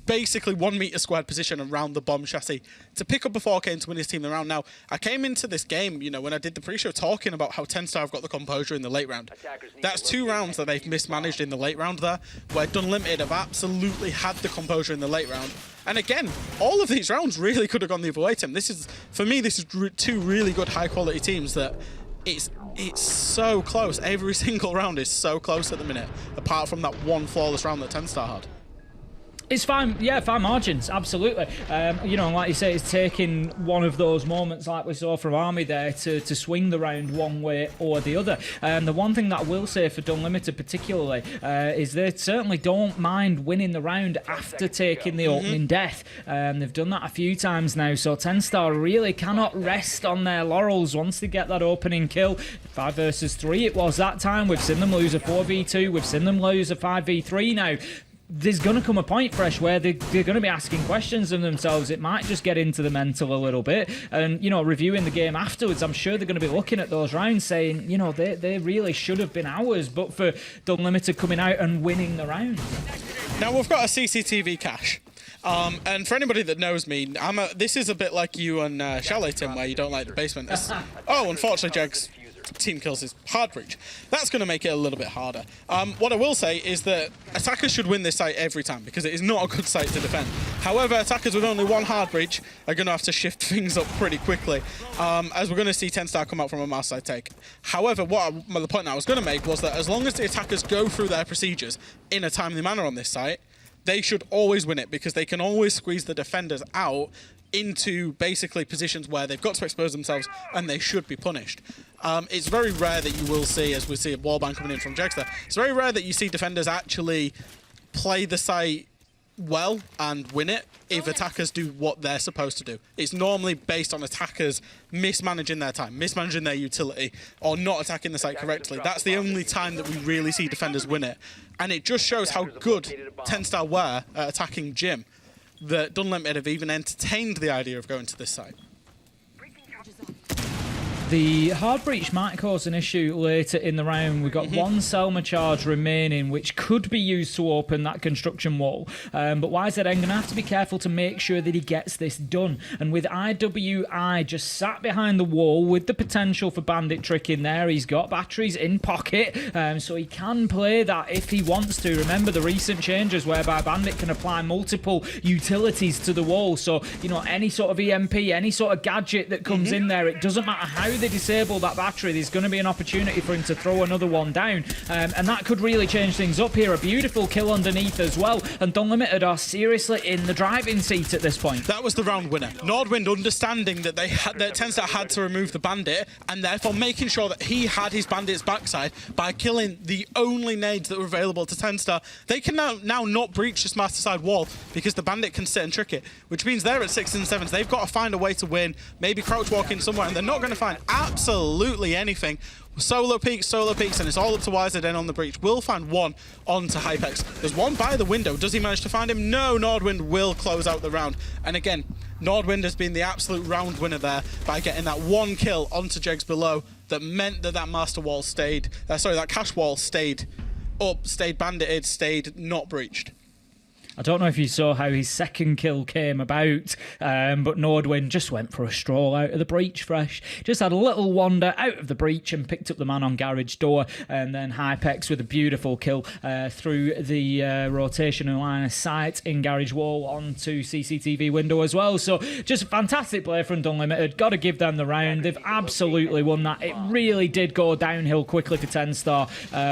S4: basically 1 meter squared position around the bomb chassis to pick up a 4K and to win his team the round. Now, I came into this game, you know, when I did the pre-show, talking about how Tenstar have got the composure in the late round. That's 2 rounds that they've mismanaged in the late round there, where Dunlimited have absolutely had the composure in the late round. And again, all of these rounds really could have gone the other way to him. This is, for me, this is 2 really good high-quality teams that it's so close. Every single round is so close at the minute, apart from that one flawless round that Tenstar had.
S5: It's fine, yeah, fine margins, absolutely. You know, like you say, it's taking one of those moments like we saw from Army there to swing the round one way or the other. The one thing that I will say for Dunlimited particularly is they certainly don't mind winning the round after taking the opening death. They've done that a few times now, so Tenstar really cannot rest on their laurels once they get that opening kill. 5 versus 3 it was that time. We've seen them lose a 4v2, we've seen them lose a 5v3 now. There's going to come a point, Fresh, where they're going to be asking questions of themselves. It might just get into the mental a little bit. And, you know, reviewing the game afterwards, I'm sure they're going to be looking at those rounds saying, you know, they really should have been ours, but for Dunlimited coming out and winning the round.
S4: Now, we've got a CCTV cache. And for anybody that knows me, this is a bit like you and Chalet, Tim, where you don't like the basement. Oh, unfortunately, Jegs team kills his hard breach. That's going to make it a little bit harder. What I will say is that attackers should win this site every time because it is not a good site to defend. However, attackers with only one hard breach are going to have to shift things up pretty quickly, as we're going to see Tenstar come out from a mouse side take. However, the point I was going to make was that as long as the attackers go through their procedures in a timely manner on this site, they should always win it because they can always squeeze the defenders out into basically positions where they've got to expose themselves and they should be punished. It's very rare that you will see, as we see a wallbang coming in from Jexter, it's very rare that you see defenders actually play the site well and win it if attackers do what they're supposed to do. It's normally based on attackers mismanaging their time, mismanaging their utility, or not attacking the site correctly. That's the only time that we really see defenders win it. And it just shows how good Tenstar were at attacking Jim, that Dunlimited have even entertained the idea of going to this site.
S5: The hard breach might cause an issue later in the round. We've got one Selma charge remaining, which could be used to open that construction wall. But YZN going to have to be careful to make sure that he gets this done. And with IWI just sat behind the wall with the potential for Bandit Trick in there, he's got batteries in pocket, so he can play that if he wants to. Remember the recent changes whereby Bandit can apply multiple utilities to the wall. So, you know, any sort of EMP, any sort of gadget that comes in there, it doesn't matter how they disable that battery, there's going to be an opportunity for him to throw another one down, and that could really change things up here. A beautiful kill underneath as well, and Dunlimited are seriously in the driving seat at this point.
S4: That was the round winner. Nordwind understanding that that Tenstar had to remove the bandit, and therefore making sure that he had his bandit's backside by killing the only nades that were available to Tenstar. They can now not breach this master side wall because the bandit can sit and trick it, which means they're at 6s and 7s. They've got to find a way to win, maybe crouch walk in somewhere, and they're not going to find absolutely anything. Solo peaks, and it's all up to YZN on the breach. We'll find one onto Hypex. There's one by the window. Does he manage to find him? No, Nordwind will close out the round. And again, Nordwind has been the absolute round winner there by getting that one kill onto Jegs below that meant that master wall stayed, that cache wall stayed up, stayed bandited, stayed not breached.
S5: I don't know if you saw how his second kill came about, but Nordwind just went for a stroll out of the breach, Fresh. Just had a little wander out of the breach and picked up the man on garage door, and then Hypex with a beautiful kill through the rotation and line of sight in garage wall onto CCTV window as well. So just a fantastic play from Dunlimited. Got to give them the round. They've absolutely won that. It really did go downhill quickly for Tenstar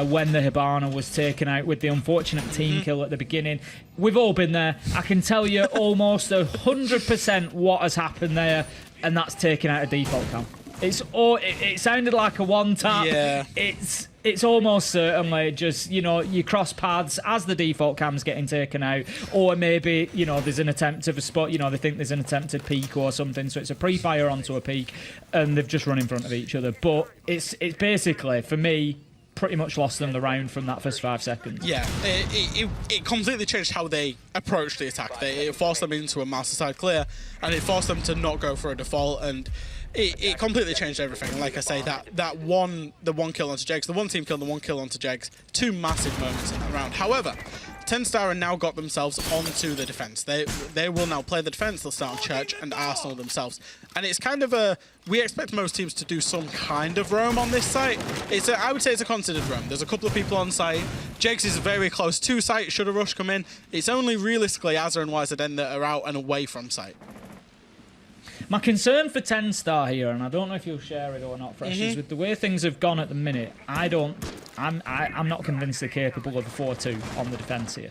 S5: when the Hibana was taken out with the unfortunate team kill at the beginning. We've all been there. I can tell you almost 100% what has happened there, and that's taken out a default cam. It sounded like a one tap.
S4: Yeah.
S5: It's almost certainly just, you know, you cross paths as the default cam's getting taken out, or maybe, you know, there's an attempt of a spot, you know, they think there's an attempted peek or something, so it's a pre-fire onto a peek, and they've just run in front of each other. But it's basically, for me, pretty much lost them the round from that first 5 seconds.
S4: Yeah, it completely changed how they approached the attack. It forced them into a master side clear, and it forced them to not go for a default, and it completely changed everything. Like I say, the one kill onto Jegs, the one team kill, the one kill onto Jegs, 2 massive moments in that round. However, Tenstar have now got themselves onto the defense. They will now play the defense. They'll start on Church and Arsenal themselves. And it's kind of we expect most teams to do some kind of roam on this site. I would say it's a considered roam. There's a couple of people on site. Jegs is very close to site. Should a rush come in, it's only realistically Azza and YZN that are out and away from site.
S5: My concern for Tenstar here, and I don't know if you'll share it or not, Fresh, is with the way things have gone at the minute, I don't I'm not convinced they're capable of a 4-2 on the defence here,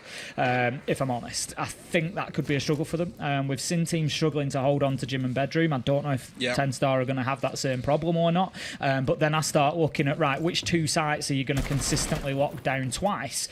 S5: if I'm honest. I think that could be a struggle for them. We've seen teams struggling to hold on to Gym and Bedroom. I don't know if Tenstar are going to have that same problem or not. But then I start looking at, right, which two sites are you going to consistently lock down twice?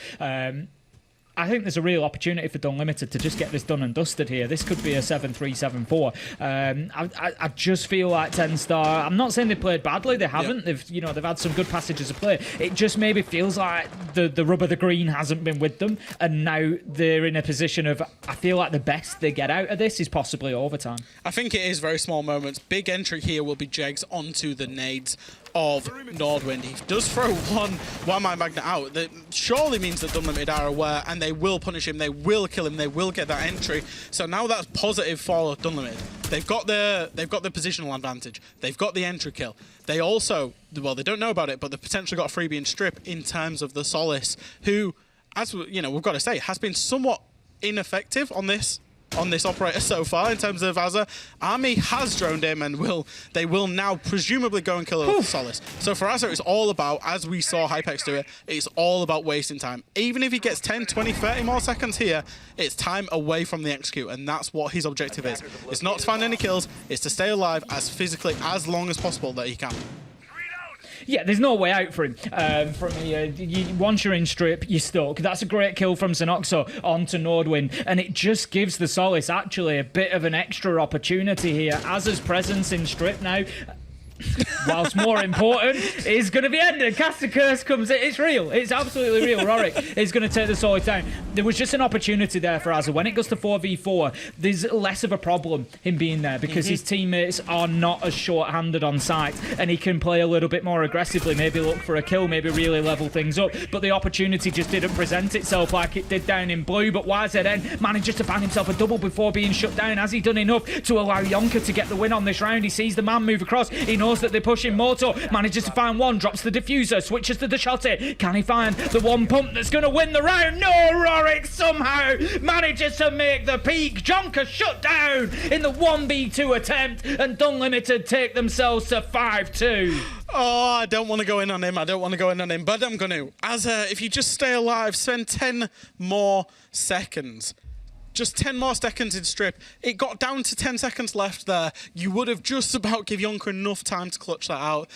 S5: I think there's a real opportunity for Dunlimited to just get this done and dusted here. This could be a 7-3, 7-4. I just feel like Tenstar, I'm not saying they played badly, they haven't. They've had some good passages of play. It just maybe feels like the rub of the green hasn't been with them, and now they're in a position of, I feel like the best they get out of this is possibly overtime.
S4: I think it is very small moments. Big entry here will be Jegs onto the nades of Nordwind. He does throw one Mind Magnet out. That surely means that Dunlimited are aware, and they will punish him, they will kill him, they will get that entry. So now that's positive for Dunlimited. They've got the positional advantage. They've got the entry kill. They also, well, they don't know about it, but they've potentially got a freebie and strip in terms of the Solace, who, as you know, we've got to say, has been somewhat ineffective on this operator so far in terms of Azza. Army has droned him, and they will now presumably go and kill the Solace. So for Azza, it's all about, as we saw Hypex do it, it's all about wasting time. Even if he gets 10, 20, 30 more seconds here, it's time away from the execute, and that's what his objective is. It's not to find any kills, it's to stay alive as physically as long as possible that he can.
S5: Yeah, there's no way out for him from here. Once you're in strip, you're stuck. That's a great kill from Synoxo onto Nordwind, and it just gives the Solace actually a bit of an extra opportunity here. Azza's presence in strip now, whilst more important, is going to be ended. Caster Curse comes in. It's real. It's absolutely real. Rorik is going to take the Solace down. There was just an opportunity there for Azza. When it goes to 4v4, there's less of a problem him being there because his teammates are not as short-handed on site, and he can play a little bit more aggressively, maybe look for a kill, maybe really level things up. But the opportunity just didn't present itself like it did down in blue. But YZN manages to bang himself a double before being shut down. Has he done enough to allow Yonka to get the win on this round? He sees the man move across. He knows that they're pushing Moto, manages to find one, drops the diffuser, switches to the shotty. Can he find the one pump that's going to win the round? No, Rorik somehow manages to make the peak. Jonka shut down in the 1v2 attempt, and Dunlimited take themselves to 5-2.
S4: Oh, I don't want to go in on him. I don't want to go in on him, but I'm going to. If you just stay alive, spend 10 more seconds. Just 10 more seconds in strip. It got down to 10 seconds left there. You would have just about give Yonka enough time to clutch that out.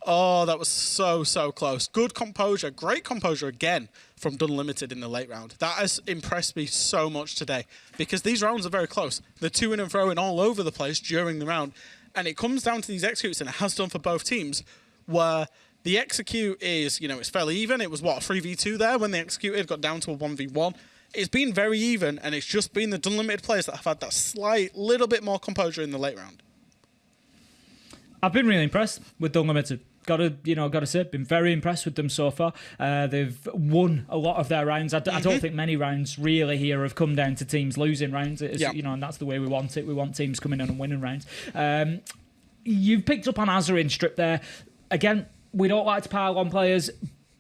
S4: Oh, that was so close. Good composure. Great composure again from Dunlimited in the late round. That has impressed me so much today because these rounds are very close. They're to-ing and throwing all over the place during the round. And it comes down to these executes, and it has done for both teams, where the execute is, it's fairly even. It was, what, a 3v2 there when they executed, got down to a 1v1. It's been very even, and it's just been the Dunlimited players that have had that slight little bit more composure in the late round.
S5: I've been really impressed with Dunlimited. Gotta say, been very impressed with them so far. They've won a lot of their rounds. I don't think many rounds really here have come down to teams losing rounds. And that's the way we want it. We want teams coming in and winning rounds. You've picked up on Azza in strip there. Again, we don't like to pile on players,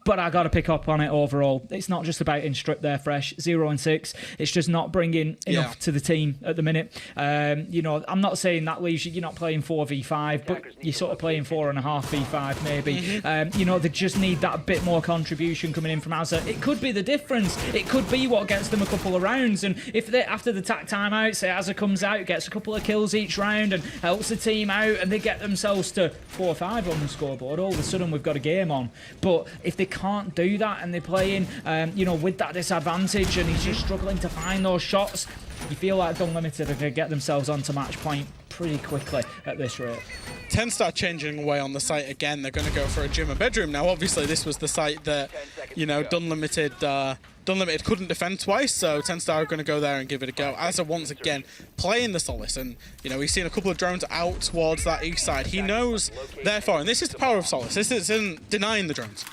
S5: but I got to pick up on it overall. It's not just about in strip there, fresh 0-6. It's just not bringing enough to the team at the minute. I'm not saying that leaves you're not playing 4v5, but you're sort of playing 4.5v5 maybe. They just need that bit more contribution coming in from Azza. It could be the difference. It could be what gets them a couple of rounds. And if they, after the tack timeout, say Azza comes out, gets a couple of kills each round and helps the team out, and they get themselves to 4-5 on the scoreboard, all of a sudden we've got a game on. But if they can't do that and they're playing, with that disadvantage, and he's just struggling to find those shots, you feel like Dunlimited are going to get themselves onto match point pretty quickly at this rate.
S4: Tenstar changing away on the site again. They're going to go for a gym and bedroom. Now, obviously, this was the site that, Dunlimited couldn't defend twice, so Tenstar are going to go there and give it a go. Azza once again playing the Solace, and, he's seen a couple of drones out towards that east side. He knows, therefore, and this is the power of Solace. This isn't denying the drones.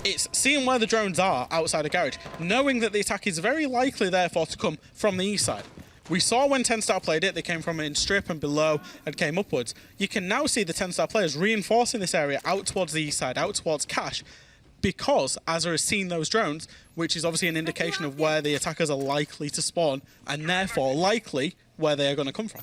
S4: It's seeing where the drones are outside of garage, knowing that the attack is very likely, therefore, to come from the east side. We saw when Tenstar played it, they came from in strip and below and came upwards. You can now see the Tenstar players reinforcing this area out towards the east side, out towards Cash, because Azza has seen those drones, which is obviously an indication of where the attackers are likely to spawn, and therefore likely where they are going to come from.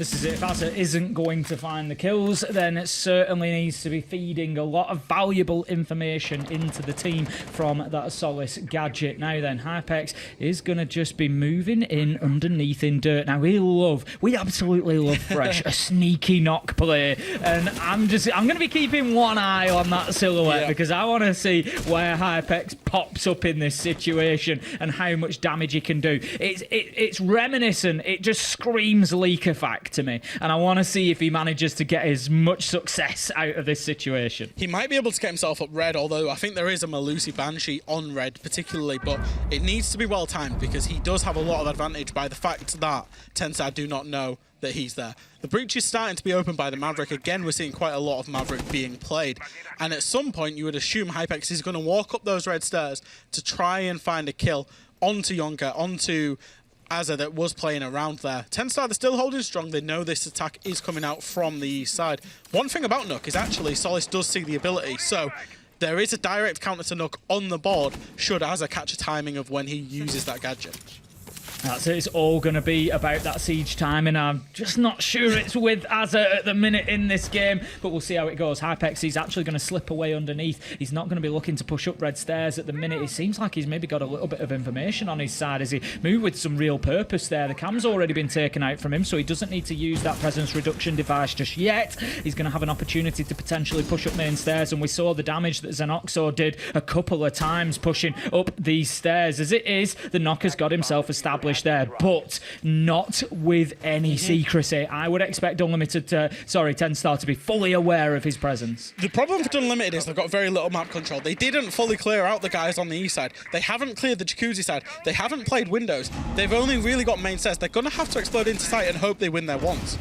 S5: This is it. If Azza isn't going to find the kills, then it certainly needs to be feeding a lot of valuable information into the team from that Solace gadget. Now then, Hypex is going to just be moving in underneath in dirt. Now we absolutely love Fresh, a sneaky knock play, and I'm going to be keeping one eye on that silhouette because I want to see where Hypex pops up in this situation and how much damage he can do. It's reminiscent. It just screams leak effect to me, and I want to see if he manages to get as much success out of this situation.
S4: He might be able to get himself up red, although I think there is a Malusi Banshee on red particularly, but it needs to be well timed because he does have a lot of advantage by the fact that Tenstar do not know that he's there. The breach is starting to be opened by the Maverick. Again, we're seeing quite a lot of Maverick being played, and at some point you would assume Hypex is going to walk up those red stairs to try and find a kill onto Yonka, onto Azza that was playing around there. Tenstar, they're still holding strong. They know this attack is coming out from the east side. One thing about Nook is actually Solace does see the ability, so there is a direct counter to Nook on the board should Azza catch a timing of when he uses that gadget.
S5: That's it. It's all going to be about that siege timing. I'm just not sure it's with Azza at the minute in this game, but we'll see how it goes. Hypex, he's actually going to slip away underneath. He's not going to be looking to push up red stairs at the minute. It seems like he's maybe got a little bit of information on his side as he moved with some real purpose there. The cam's already been taken out from him, so he doesn't need to use that presence reduction device just yet. He's going to have an opportunity to potentially push up main stairs, and we saw the damage that Xenoxo did a couple of times pushing up these stairs. As it is, the Knocker's got himself established there, but not with any secrecy. I would expect Tenstar to be fully aware of his presence.
S4: The problem for Dunlimited is they've got very little map control. They didn't fully clear out the guys on the east side. They haven't cleared the jacuzzi side. They haven't played windows. They've only really got main stairs. They're going to have to explode into sight and hope they win their ones.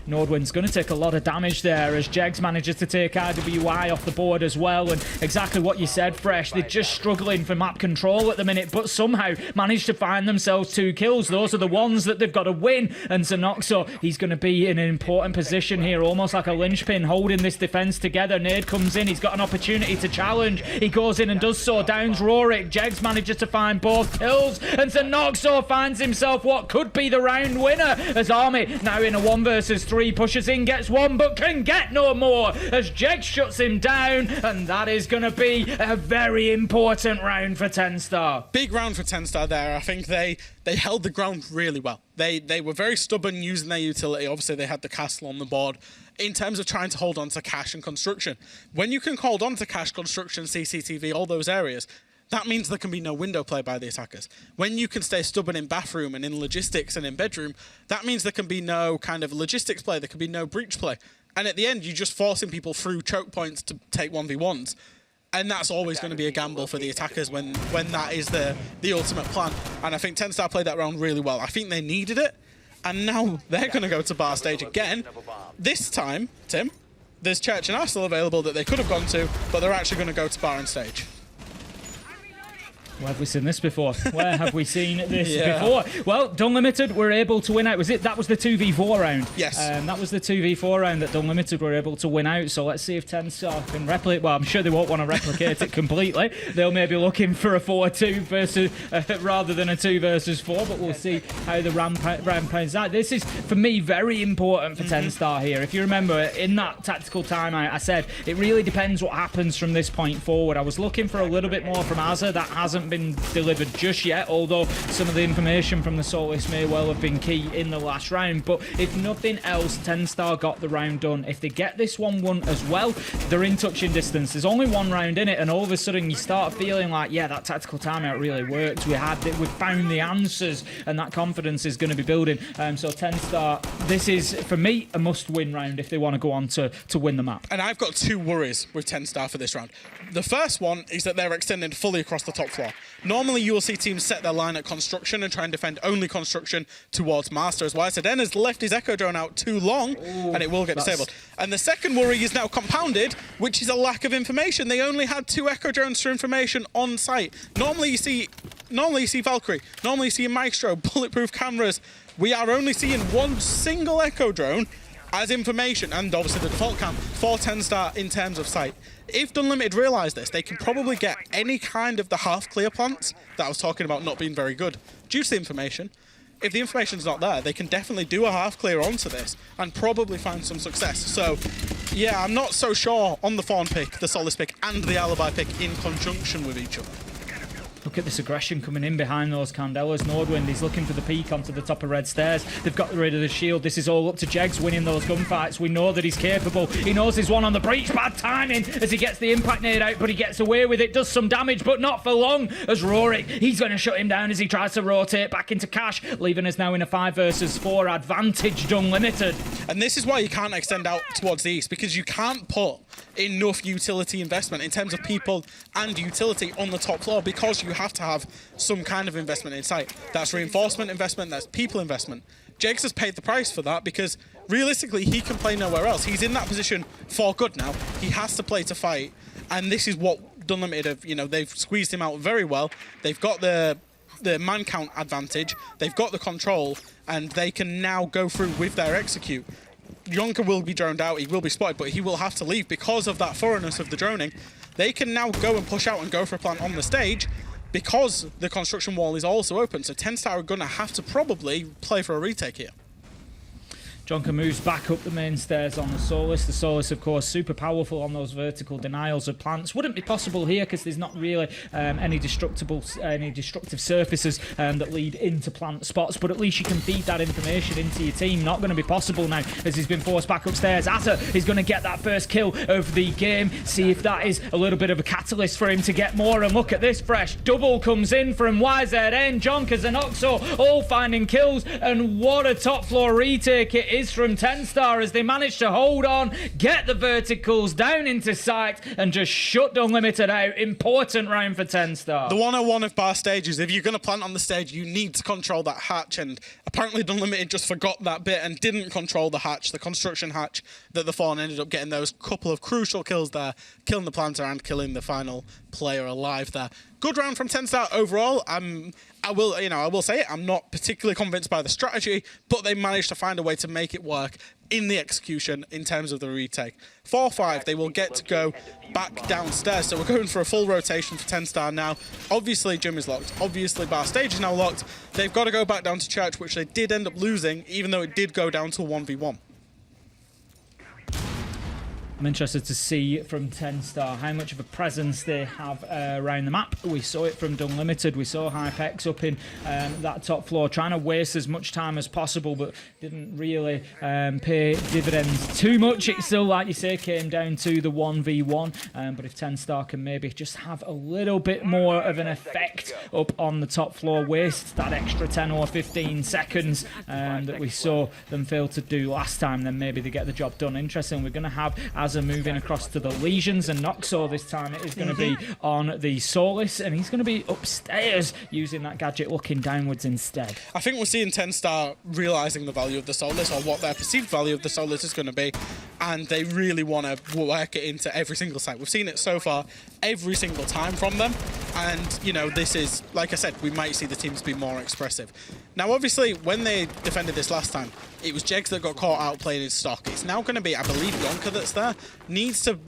S5: Nordwind's going to take a lot of damage there as Jegs manages to take IWI off the board as well, and exactly what you said, Fresh, they're just struggling for map control at the minute, but somehow managed to find themselves 2 kills. Those are the ones that they've got to win, and Xenoxo, he's going to be in an important position here, almost like a linchpin holding this defense together. Nade comes in, he's got an opportunity to challenge, he goes in and does so, downs Rorik. Jegs manages to find both kills, and Xenoxo finds himself what could be the round winner as Army now in a 1 versus 3, pushes in, gets 1, but can get no more as Jegs shuts him down, and that is going to be a very important round for Tenstar.
S4: Big round for Tenstar there. I think they held the ground really well. They were very stubborn using their utility. Obviously, they had the castle on the board in terms of trying to hold on to cash and construction. When you can hold on to cash, construction, CCTV, all those areas, that means there can be no window play by the attackers. When you can stay stubborn in bathroom and in logistics and in bedroom, that means there can be no kind of logistics play, there can be no breach play. And at the end, you're just forcing people through choke points to take 1v1s. And that's always going to be a gamble for the attackers when that is the ultimate plan. And I think Tenstar played that round really well. I think they needed it, and now they're going to go to bar stage again. This time, Tim, there's Church and Arsenal available that they could have gone to, but they're actually going to go to bar and stage.
S5: Where have we seen this before? Where have we seen this before? Well, Dunlimited were able to win out. That was the 2v4 round?
S4: Yes.
S5: That was the 2v4 round that Dunlimited were able to win out. So let's see if Tenstar can replicate. Well, I'm sure they won't want to replicate it completely. They'll maybe looking for a 4-2 versus rather than a 2 versus 4. But we'll see how the round plays out. This is, for me, very important for Tenstar here. If you remember, in that tactical timeout, I said it really depends what happens from this point forward. I was looking for a little bit more from Azza. That hasn't been delivered just yet, although some of the information from the Solace may well have been key in the last round. But if nothing else, Tenstar got the round done. If they get this one won as well, they're in touching distance. There's only 1 round in it, and all of a sudden you start feeling like, yeah, that tactical timeout really worked. We found the answers, and that confidence is going to be building. So Tenstar, this is, for me, a must-win round if they want to go on to win the map.
S4: And I've got 2 worries with Tenstar for this round. The first one is that they're extended fully across the top floor. Normally, you will see teams set their line at construction and try and defend only construction towards master. As YSN has left his Echo Drone out too long, and it will get disabled. And the second worry is now compounded, which is a lack of information. They only had 2 Echo Drones for information on site. Normally you see Valkyrie. Normally you see Maestro, bulletproof cameras. We are only seeing 1 single Echo Drone as information, and obviously the default cam for Tenstar in terms of sight. If Dunlimited realise this, they can probably get any kind of the half-clear plants that I was talking about not being very good due to the information. if the information's not there, they can definitely do a half clear onto this and probably find some success. So, yeah, I'm not so sure on the Fawn pick, the Solace pick, and the Alibi pick in conjunction with each other.
S5: Look at this aggression coming in behind those Candelas. Nordwind, he's looking for the peak onto the top of Red Stairs. They've got rid of the shield. This is all up to Jegs winning those gunfights. We know that he's capable. He knows he's one on the breach. Bad timing as he gets the impact nade out, but he gets away with it. Does some damage, but not for long. As Rorik, he's going to shut him down as he tries to rotate back into Cash, leaving us now in a 5 versus 4 advantage. Dunlimited.
S4: And this is why you can't extend out towards the east, because you can't put enough utility investment in terms of people and utility on the top floor, because you have to have some kind of investment in sight. That's reinforcement investment, that's people investment. Jegs has paid the price for that because realistically he can play nowhere else. He's in that position for good now. He has to play to fight, and this is what Dunlimited have, you know, they've squeezed him out very well. They've got the man count advantage, they've got the control, and they can now go through with their execute. Yonka will be droned out, he will be spotted, but he will have to leave because of that thoroughness of the droning. They can now go and push out and go for a plant on the stage because the construction wall is also open. So Tenstar are going to have to probably play for a retake here.
S5: Jonka moves back up the main stairs on the Solus. The Solus, of course, super powerful on those vertical denials of plants. Wouldn't be possible here because there's not really any destructive surfaces that lead into plant spots, but at least you can feed that information into your team. Not going to be possible now as he's been forced back upstairs. Azza is going to get that first kill of the game. See if that is a little bit of a catalyst for him to get more. And look at this fresh double comes in from YZN. Jonkers and Oxo all finding kills. And what a top floor retake it is from Tenstar as they manage to hold on, get the verticals down into sight, and just shut Dunlimited out. Important round for Tenstar.
S4: The 101 of bar stages, if you're going to plant on the stage, you need to control that hatch, and apparently Dunlimited just forgot that bit and didn't control the hatch, the construction hatch, that the Fawn ended up getting those couple of crucial kills there, killing the planter and killing the final player alive there. Good round from Tenstar overall. I will say it, I'm not particularly convinced by the strategy, but they managed to find a way to make it work in the execution in terms of the retake. 4-5, they will get to go back downstairs. So we're going for a full rotation for Tenstar now. Obviously, gym is locked. Obviously, bar stage is now locked. They've got to go back down to church, which they did end up losing, even though it did go down to 1v1.
S5: I'm interested to see from Tenstar how much of a presence they have around the map. We saw it from Dunlimited. We saw Hypex up in that top floor, trying to waste as much time as possible, but didn't really pay dividends too much. It still, like you say, came down to the 1v1. But if Tenstar can maybe just have a little bit more of an effect up on the top floor, waste that extra 10 or 15 seconds that we saw them fail to do last time, then maybe they get the job done. Interesting. We're going to have Azza moving across to the Legions, and Noxor this time it is going to be on the Solus, and he's going to be upstairs using that gadget looking downwards instead.
S4: I think we're seeing Tenstar realising the value of the Solus, or what their perceived value of the Solus is going to be, and they really want to work it into every single site. We've seen it so far every single time from them, and you know, this is, like I said, we might see the teams be more expressive. Now obviously when they defended this last time, it was Jegs that got caught out playing his stock. It's now going to be, I believe, Yonka that's there. Needs to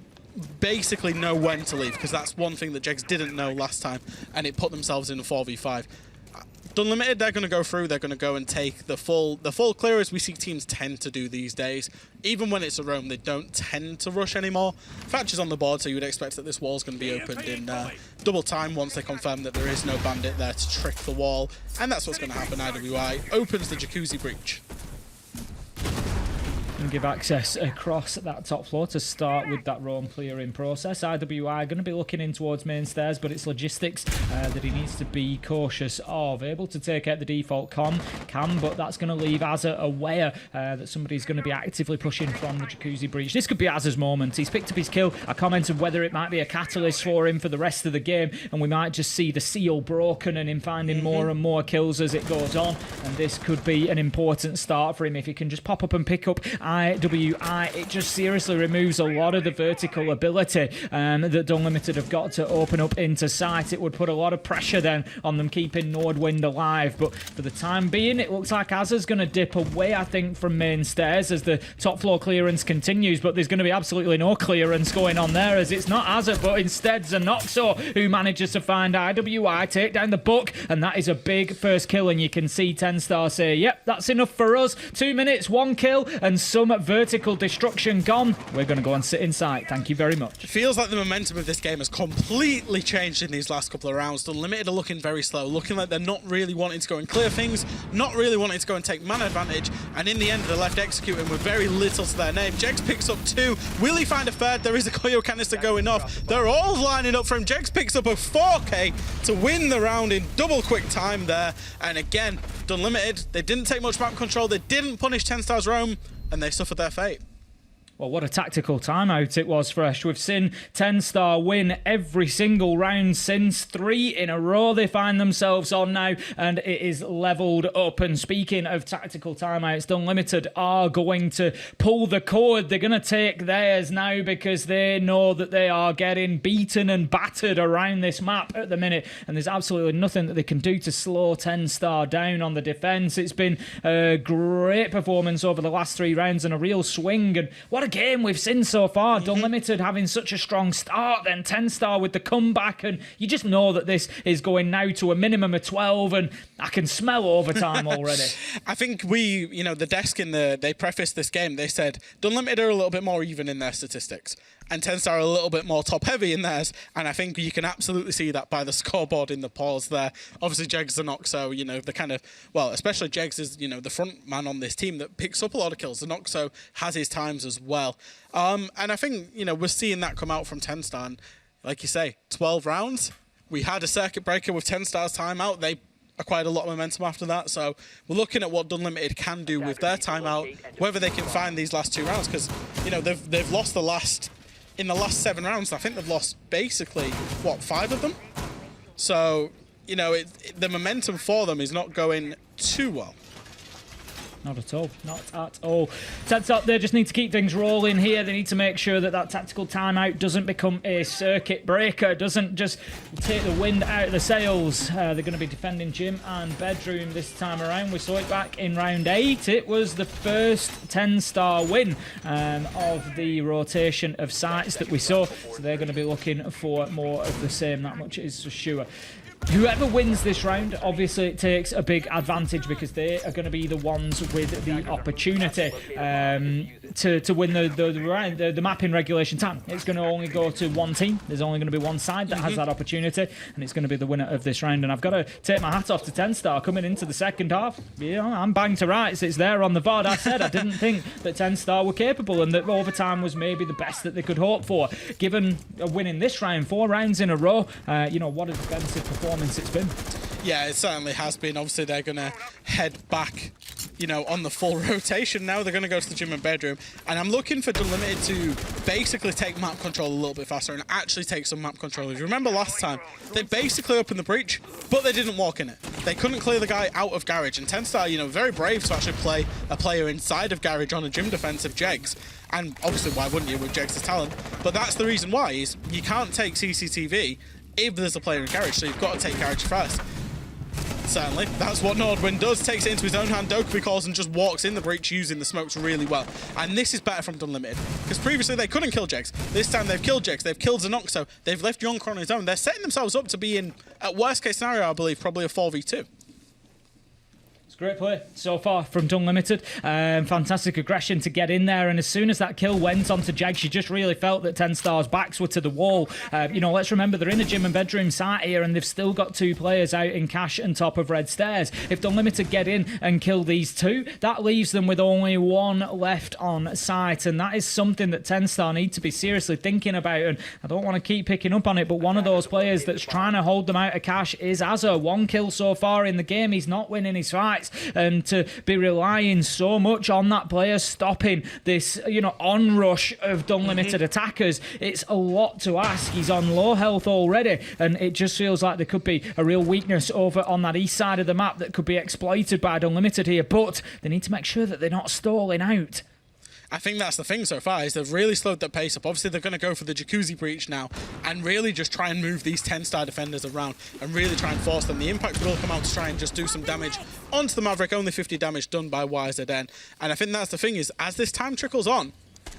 S4: basically know when to leave, because that's one thing that Jegs didn't know last time, and it put themselves in a 4v5. Dunlimited, they're going to go through, they're going to go and take the full clear, as we see teams tend to do these days. Even when it's a roam, they don't tend to rush anymore. Thatcher's on the board, so you would expect that this wall's going to be opened in double time once they confirm that there is no bandit there to trick the wall. And that's what's going to happen. IWI opens the Jacuzzi breach.
S5: And give access across that top floor to start with that roam clearing process. IWI going to be looking in towards main stairs, but it's logistics that he needs to be cautious of. Able to take out the default cam, but that's going to leave Azza aware that somebody's going to be actively pushing from the Jacuzzi breach. This could be Azza's moment. He's picked up his kill. I commented whether it might be a catalyst for him for the rest of the game, and we might just see the seal broken and him finding more and more kills as it goes on. And this could be an important start for him if he can just pop up and pick up IWI, it just seriously removes a lot of the vertical ability that Dunlimited have got to open up into sight. It would put a lot of pressure then on them keeping Nordwind alive. But for the time being, it looks like Azza's going to dip away, I think, from main stairs as the top floor clearance continues. But there's going to be absolutely no clearance going on there, as it's not Azza, but instead Zanoxo who manages to find IWI, take down the Buck, and that is a big first kill. And you can see Tenstar say, yep, that's enough for us. 2 minutes, 1 kill, and some vertical destruction gone. We're going to go and sit inside. Thank you very much.
S4: It feels like the momentum of this game has completely changed in these last couple of rounds. Dunlimited are looking very slow, looking like they're not really wanting to go and clear things, not really wanting to go and take man advantage, and in the end they're left executing with very little to their name. Jegs picks up 2. Will he find a third? There is a Koyo canister going off. They're all lining up for him. Jegs picks up a 4K to win the round in double quick time there. And again, Dunlimited, they didn't take much map control, they didn't punish Tenstar's roam, and they suffered their fate.
S5: Well, what a tactical timeout it was, Fresh. We've seen Tenstar win every single round since. 3 in a row they find themselves on now, and it is levelled up. And speaking of tactical timeouts, Dunlimited are going to pull the cord. They're going to take theirs now because they know that they are getting beaten and battered around this map at the minute, and there's absolutely nothing that they can do to slow Tenstar down on the defence. It's been a great performance over the last 3 rounds and a real swing, and what a game we've seen so far. Dunlimited having such a strong start, then Tenstar with the comeback, and you just know that this is going now to a minimum of 12, and I can smell overtime already.
S4: I think the desk they prefaced this game, they said Dunlimited are a little bit more even in their statistics, and Tenstar are a little bit more top heavy in theirs, and I think you can absolutely see that by the scoreboard in the pause there. Obviously Jegs and Noxo, the kind of, well, especially Jegs is, the front man on this team that picks up a lot of kills. Noxo has his times as well. And I think, we're seeing that come out from Tenstar, and like you say, 12 rounds. We had a circuit breaker with Tenstar's timeout. They acquired a lot of momentum after that, so we're looking at what Dunlimited can do with their timeout, whether they can find these last 2 rounds, because, they've lost in the last 7 rounds, I think they've lost basically, 5 of them? So, the momentum for them is not going too well.
S5: Not at all. Not at all. Tenstar, they just need to keep things rolling here. They need to make sure that tactical timeout doesn't become a circuit breaker, doesn't just take the wind out of the sails. They're going to be defending gym and bedroom this time around. We saw it back in round 8. It was the first Tenstar win of the rotation of sites that we saw. So they're going to be looking for more of the same. That much is for sure. Whoever wins this round, obviously it takes a big advantage because they are going to be the ones with the opportunity to win the map in regulation time. It's going to only go to one team. There's only going to be one side that has that opportunity, and it's going to be the winner of this round. And I've got to take my hat off to Tenstar coming into the second half. I'm bang to rights. It's there on the VOD. I said I didn't think that Tenstar were capable, and that overtime was maybe the best that they could hope for. Given a win in this round, 4 rounds in a row, what a defensive performance it's been.
S4: Yeah, it certainly has been. Obviously, they're going to head back, on the full rotation now. They're going to go to the gym and bedroom. And I'm looking for Dunlimited to basically take map control a little bit faster and actually take some map control. If you remember last time, they basically opened the breach, but they didn't walk in it. They couldn't clear the guy out of Garage. And Tenstar, very brave to actually play a player inside of Garage on a gym defense of Jegs. And obviously, why wouldn't you with Jegs' talent? But that's the reason why, is you can't take CCTV if there's a player in Garage, so you've got to take Garage first. Certainly, that's what Nordwind does, takes it into his own hand, Dokubi calls and just walks in the breach using the smokes really well. And this is better from Dunlimited, because previously they couldn't kill Jegs. This time they've killed Jegs, they've killed Zanoxo, they've left Yonker on his own. They're setting themselves up to be in, at worst case scenario, I believe, probably a 4v2.
S5: Great play so far from Dunlimited. Fantastic aggression to get in there, and as soon as that kill went onto Jegs, you just really felt that Tenstar's backs were to the wall. Let's remember they're in a gym and bedroom site here, and they've still got 2 players out in cash and top of red stairs. If Dunlimited get in and kill these 2, that leaves them with only 1 left on site, and that is something that Tenstar need to be seriously thinking about. And I don't want to keep picking up on it, but one of those players that's trying to hold them out of cash is Azza. 1 kill so far in the game. He's not winning his fights. And to be relying so much on that player stopping this, onrush of Dunlimited attackers, it's a lot to ask. He's on low health already, and it just feels like there could be a real weakness over on that east side of the map that could be exploited by Dunlimited here, but they need to make sure that they're not stalling out.
S4: I think that's the thing so far, is they've really slowed their pace up. Obviously, they're going to go for the Jacuzzi breach now and really just try and move these Tenstar defenders around and really try and force them. The impact will come out to try and just do some damage onto the Maverick. Only 50 damage done by YZN. And I think that's the thing, is as this time trickles on,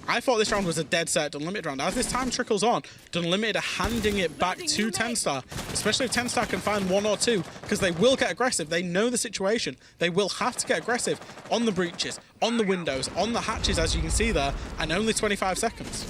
S4: I thought this round was a dead set Dunlimited round. As this time trickles on, Dunlimited are handing it back to Tenstar, especially if Tenstar can find 1 or 2, because they will get aggressive. They know the situation. They will have to get aggressive on the breaches, on the windows, on the hatches, as you can see there, and only 25 seconds.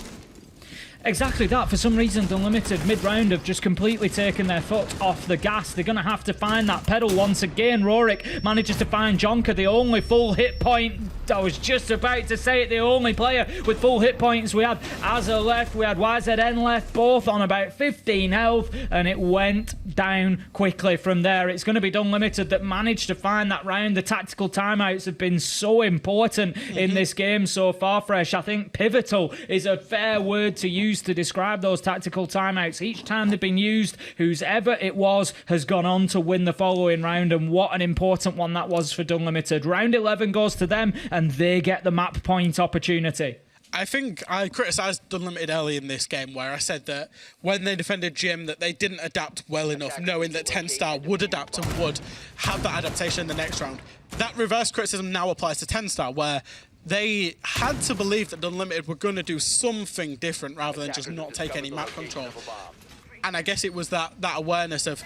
S5: Exactly that. For some reason, Dunlimited mid-round have just completely taken their foot off the gas. They're going to have to find that pedal once again. Rorik manages to find Jonker, the only full hit point. I was just about to say it, the only player with full hit points. We had Azza left, we had YZN left, both on about 15 health, and it went down quickly from there. It's going to be Dunlimited that managed to find that round. The tactical timeouts have been so important in this game so far, Fresh. I think pivotal is a fair word to use to describe those tactical timeouts. Each time they've been used, whoever it was has gone on to win the following round, and what an important one that was for Dunlimited. Round 11 goes to them, and they get the map point opportunity.
S4: I think I criticised Dunlimited early in this game, where I said that when they defended Jim, that they didn't adapt well enough, knowing that Tenstar would adapt and would have that adaptation in the next round. That reverse criticism now applies to Tenstar, where they had to believe that Dunlimited were going to do something different rather than just not take any map control. And I guess it was that awareness of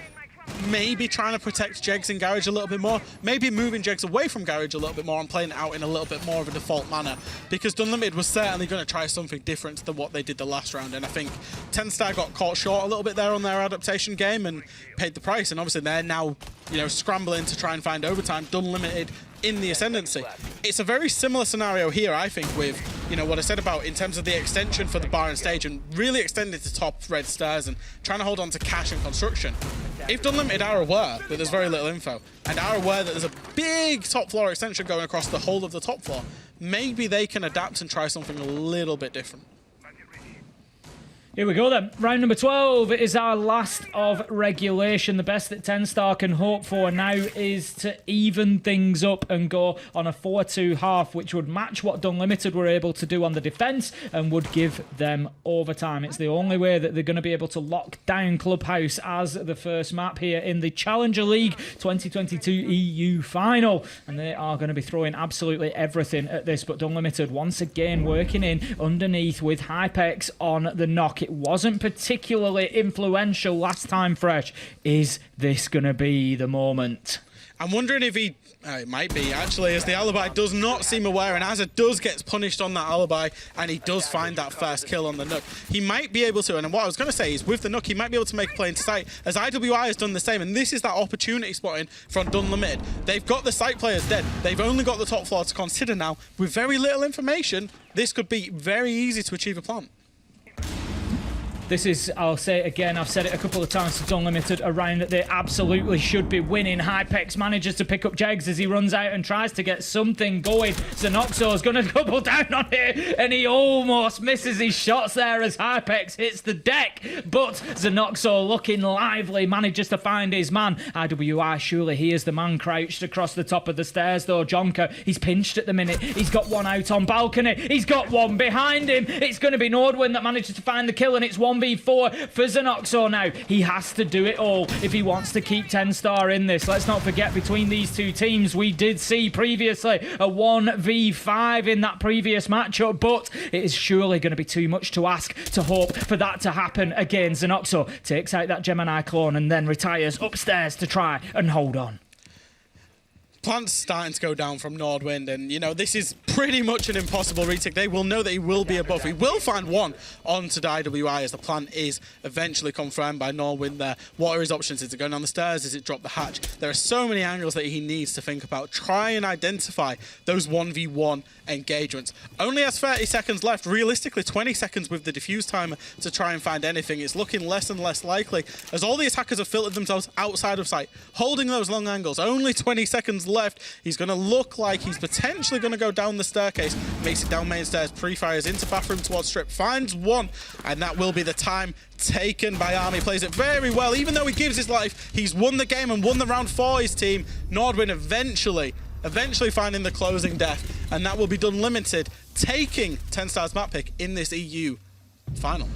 S4: maybe trying to protect Jegs in Garage a little bit more, maybe moving Jegs away from Garage a little bit more and playing it out in a little bit more of a default manner, because Dunlimited was certainly going to try something different than what they did the last round. And I think Tenstar got caught short a little bit there on their adaptation game and paid the price, and obviously they're now, you know, scrambling to try and find overtime. Dunlimited in the ascendancy. It's a very similar scenario here, I think, with, you know, what I said about in terms of the extension for the bar and stage and really extending to top red stairs and trying to hold on to cash and construction. If Dunlimited are aware that there's very little info and are aware that there's a big top floor extension going across the whole of the top floor, maybe they can adapt and try something a little bit different.
S5: Here we go then. Round number 12 is our last of regulation. The best that Tenstar can hope for now is to even things up and go on a 4-2 half, which would match what Dunlimited were able to do on the defense and would give them overtime. It's the only way that they're going to be able to lock down Clubhouse as the first map here in the Challenger League 2022 EU Final. And they are going to be throwing absolutely everything at this, but Dunlimited once again working in underneath with Hypex on the knock. It wasn't particularly influential last time, Fresh. Is this going to be the moment?
S4: I'm wondering if he... it might be, actually, as the alibi does not seem aware, and Azza does get punished on that alibi, and he does find that first kill on the Nook. He might be able to, and what I was going to say is, with the Nook, he might be able to make a play into sight, as IWI has done the same, and this is that opportunity spotting from Dunlimited. They've got the site players dead. They've only got the top floor to consider now. With very little information, this could be very easy to achieve a plant.
S5: This is, I'll say it again, I've said it a couple of times to Dunlimited, a round that they absolutely should be winning. Hypex manages to pick up Jegs as he runs out and tries to get something going. Zenoxo's going to double down on it, and he almost misses his shots there as Hypex hits the deck. But Zenoxo, looking lively, manages to find his man. IWI surely hears the man crouched across the top of the stairs, though. Jonker, he's pinched at the minute. He's got one out on balcony. He's got one behind him. It's going to be Nordwin that manages to find the kill, and it's 1v4 for Zenoxo now. He has to do it all if he wants to keep Tenstar in this. Let's not forget, between these two teams, we did see previously a 1v5 in that previous matchup, but it is surely going to be too much to ask to hope for that to happen again. Zenoxo takes out that Gemini clone and then retires upstairs to try and hold on.
S4: Plant's starting to go down from Nordwind, and you know, this is pretty much an impossible retake. They will know that he will be above. He will find one onto the IWI as the plant is eventually confirmed by Nordwind there. What are his options? Is it going down the stairs? Is it drop the hatch? There are so many angles that he needs to think about. Try and identify those 1v1 engagements. Only has 30 seconds left. Realistically, 20 seconds with the defuse timer to try and find anything. It's looking less and less likely as all the attackers have filtered themselves outside of sight, holding those long angles. Only 20 seconds left. He's going to look like he's potentially going to go down the staircase. Makes it down main stairs, pre-fires into bathroom towards strip, finds one, and that will be the time taken by Army. Plays it very well. Even though he gives his life, he's won the game and won the round for his team. Nordwin eventually eventually finding the closing death, and that will be Dunlimited taking Tenstar's map pick in this EU final.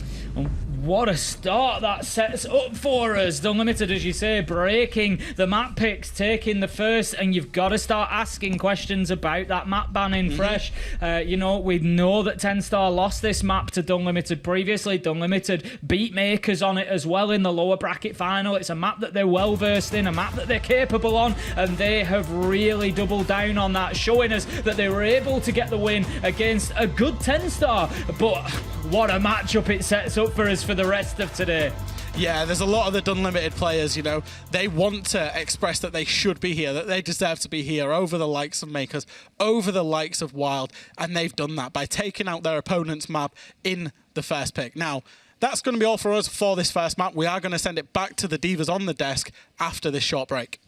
S5: What a start that sets up for us. Dunlimited, as you say, breaking the map picks, taking the first, and you've got to start asking questions about that map banning fresh. You know, we know that Tenstar lost this map to Dunlimited previously. Dunlimited beat Makers on it as well in the lower bracket final. It's a map that they're well versed in, a map that they're capable on, and they have really doubled down on that, showing us that they were able to get the win against a good Tenstar. But what a matchup it sets up for us for the rest of today.
S4: Yeah, there's a lot of the Dunlimited players, you know, they want to express that they should be here, that they deserve to be here over the likes of Makers, over the likes of Wild, and they've done that by taking out their opponent's map in the first pick. Now, that's going to be all for us for this first map. We are going to send it back to the Divas on the desk after this short break.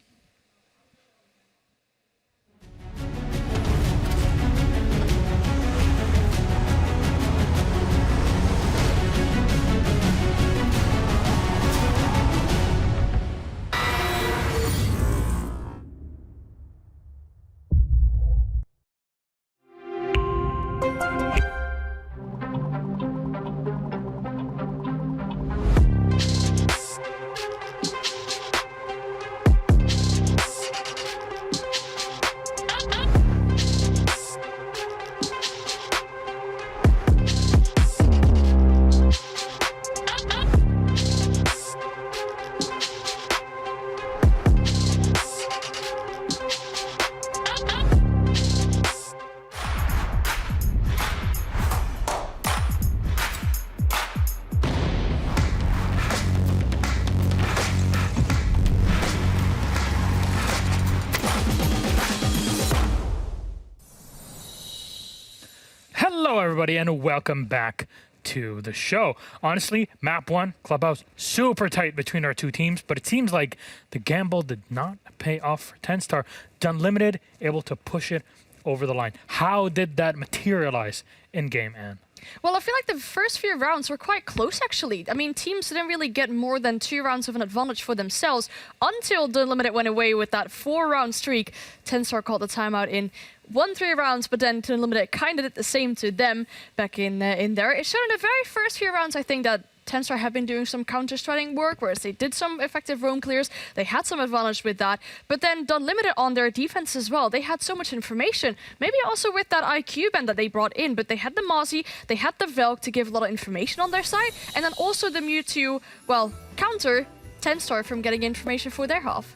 S1: Hello, everybody, and welcome back to the show. Honestly, map 1, Clubhouse, super tight between our two teams, but it seems like the gamble did not pay off for Tenstar. Dunlimited able to push it over the line. How did that materialize in game, Anne?
S2: Well, I feel like the first few rounds were quite close, actually. I mean, teams didn't really get more than 2 rounds of an advantage for themselves until Dunlimited went away with that 4-round streak. Tenstar called the timeout in 1-3 rounds, but then Dunlimited kind of did the same to them back in there. It showed in the very first few rounds, I think, that Tenstar have been doing some counter-striding work, whereas they did some effective roam clears. They had some advantage with that. But then Dunlimited on their defense as well. They had so much information. Maybe also with that IQ band that they brought in, but they had the Mozzie, they had the Velk to give a lot of information on their side, and then also the Mew to, well, counter Tenstar from getting information for their half.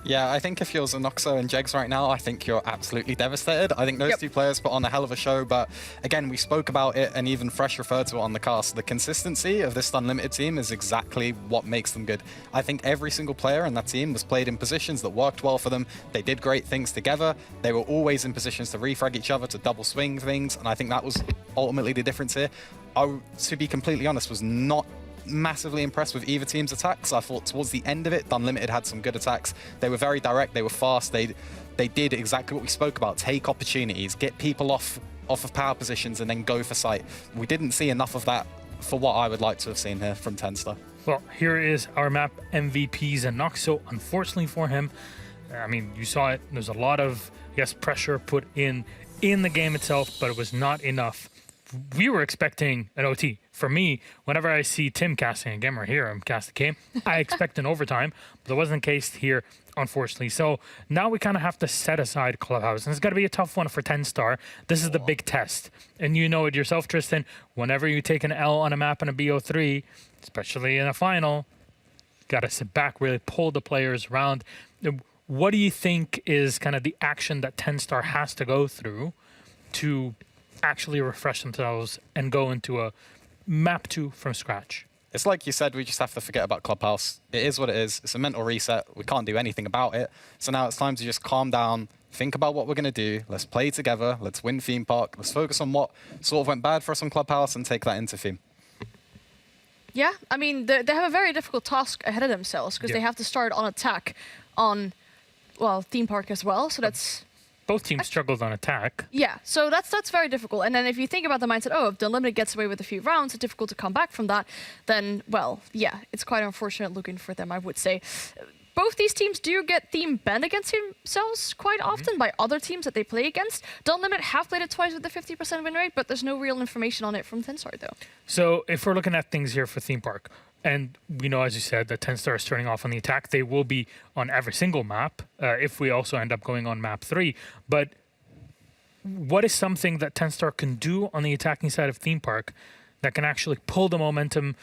S3: Yeah, I think if you're Zanoxo and Jegs right now, I think you're absolutely devastated. I think those two players put on a hell of a show, but again, we spoke about it and even Fresh referred to it on the cast. The consistency of this Unlimited team is exactly what makes them good. I think every single player in that team was played in positions that worked well for them. They did great things together. They were always in positions to refrag each other, to double swing things, and I think that was ultimately the difference here. I, to be completely honest, was not massively impressed with either team's attacks. I thought towards the end of it, Dunlimited had some good attacks. They were very direct, they were fast, they did exactly what we spoke about, take opportunities, get people off of power positions and then go for sight. We didn't see enough of that for what I would like to have seen here from Tenstar.
S1: Well, here is our map MVP Zanoxo. Unfortunately for him, I mean, you saw it, there's a lot of, yes, pressure put in the game itself, but it was not enough. We were expecting an OT. For me, whenever I see Tim casting a game or hear him cast a game, I expect an overtime, but that wasn't the case here, unfortunately. So now we kind of have to set aside Clubhouse, and it's got to be a tough one for Tenstar. This is the big test, and you know it yourself, Tristan. Whenever you take an L on a map in a BO3, especially in a final, got to sit back, really pull the players around. What do you think is kind of the action that Tenstar has to go through to actually refresh themselves and go into a map 2 from scratch?
S3: It's like you said, we just have to forget about Clubhouse. It is what it is. It's a mental reset. We can't do anything about it. So now it's time to just calm down, think about what we're going to do. Let's play together. Let's win Theme Park. Let's focus on what sort of went bad for us on Clubhouse and take that into Theme.
S2: Yeah, I mean, they have a very difficult task ahead of themselves because they have to start on attack on, well, Theme Park as well. So that's...
S1: Both teams struggled on attack.
S2: Yeah, so that's very difficult. And then if you think about the mindset, oh, if Dunlimited gets away with a few rounds, it's difficult to come back from that, then, well, yeah, it's quite unfortunate looking for them, I would say. both these teams do get theme banned against themselves quite often by other teams that they play against. Dunlimited have played it twice with the 50% win rate, but there's no real information on it from Tenstar, though.
S1: So if we're looking at things here for Theme Park, and we know, as you said, that Tenstar is turning off on the attack, they will be on every single map if we also end up going on map 3. But what is something that Tenstar can do on the attacking side of Theme Park that can actually pull the momentum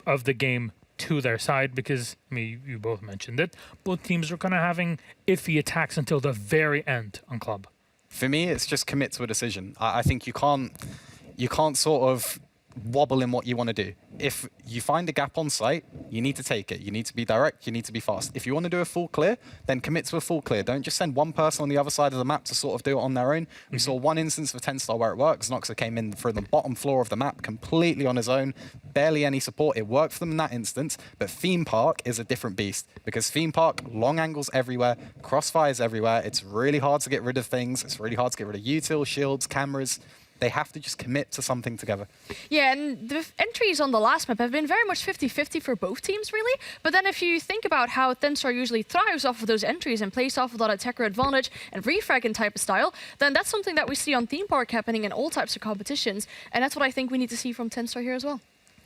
S1: of the game to their side? Because, I mean, you both mentioned it. Both teams are kind of having iffy attacks until the very end on Club.
S3: For me, it's just commit to a decision. I think you can't sort of wobble in what you want to do. If you find a gap on site, you need to take it. You need to be direct. You need to be fast. If you want to do a full clear, then commit to a full clear. Don't just send one person on the other side of the map to sort of do it on their own. We saw one instance of Tenstar where it worked. Noxa came in through the bottom floor of the map completely on his own, barely any support. It worked for them in that instance, but Theme Park is a different beast because Theme Park, long angles everywhere, crossfires everywhere. It's really hard to get rid of things. It's really hard to get rid of util, shields, cameras. They have to just commit to something together.
S2: Yeah, and the entries on the last map have been very much 50-50 for both teams, really. But then if you think about how Tenstar usually thrives off of those entries and plays off of that attacker advantage and refragging type of style, then that's something that we see on Theme Park happening in all types of competitions. And that's what I think we need to see from Tenstar here as well.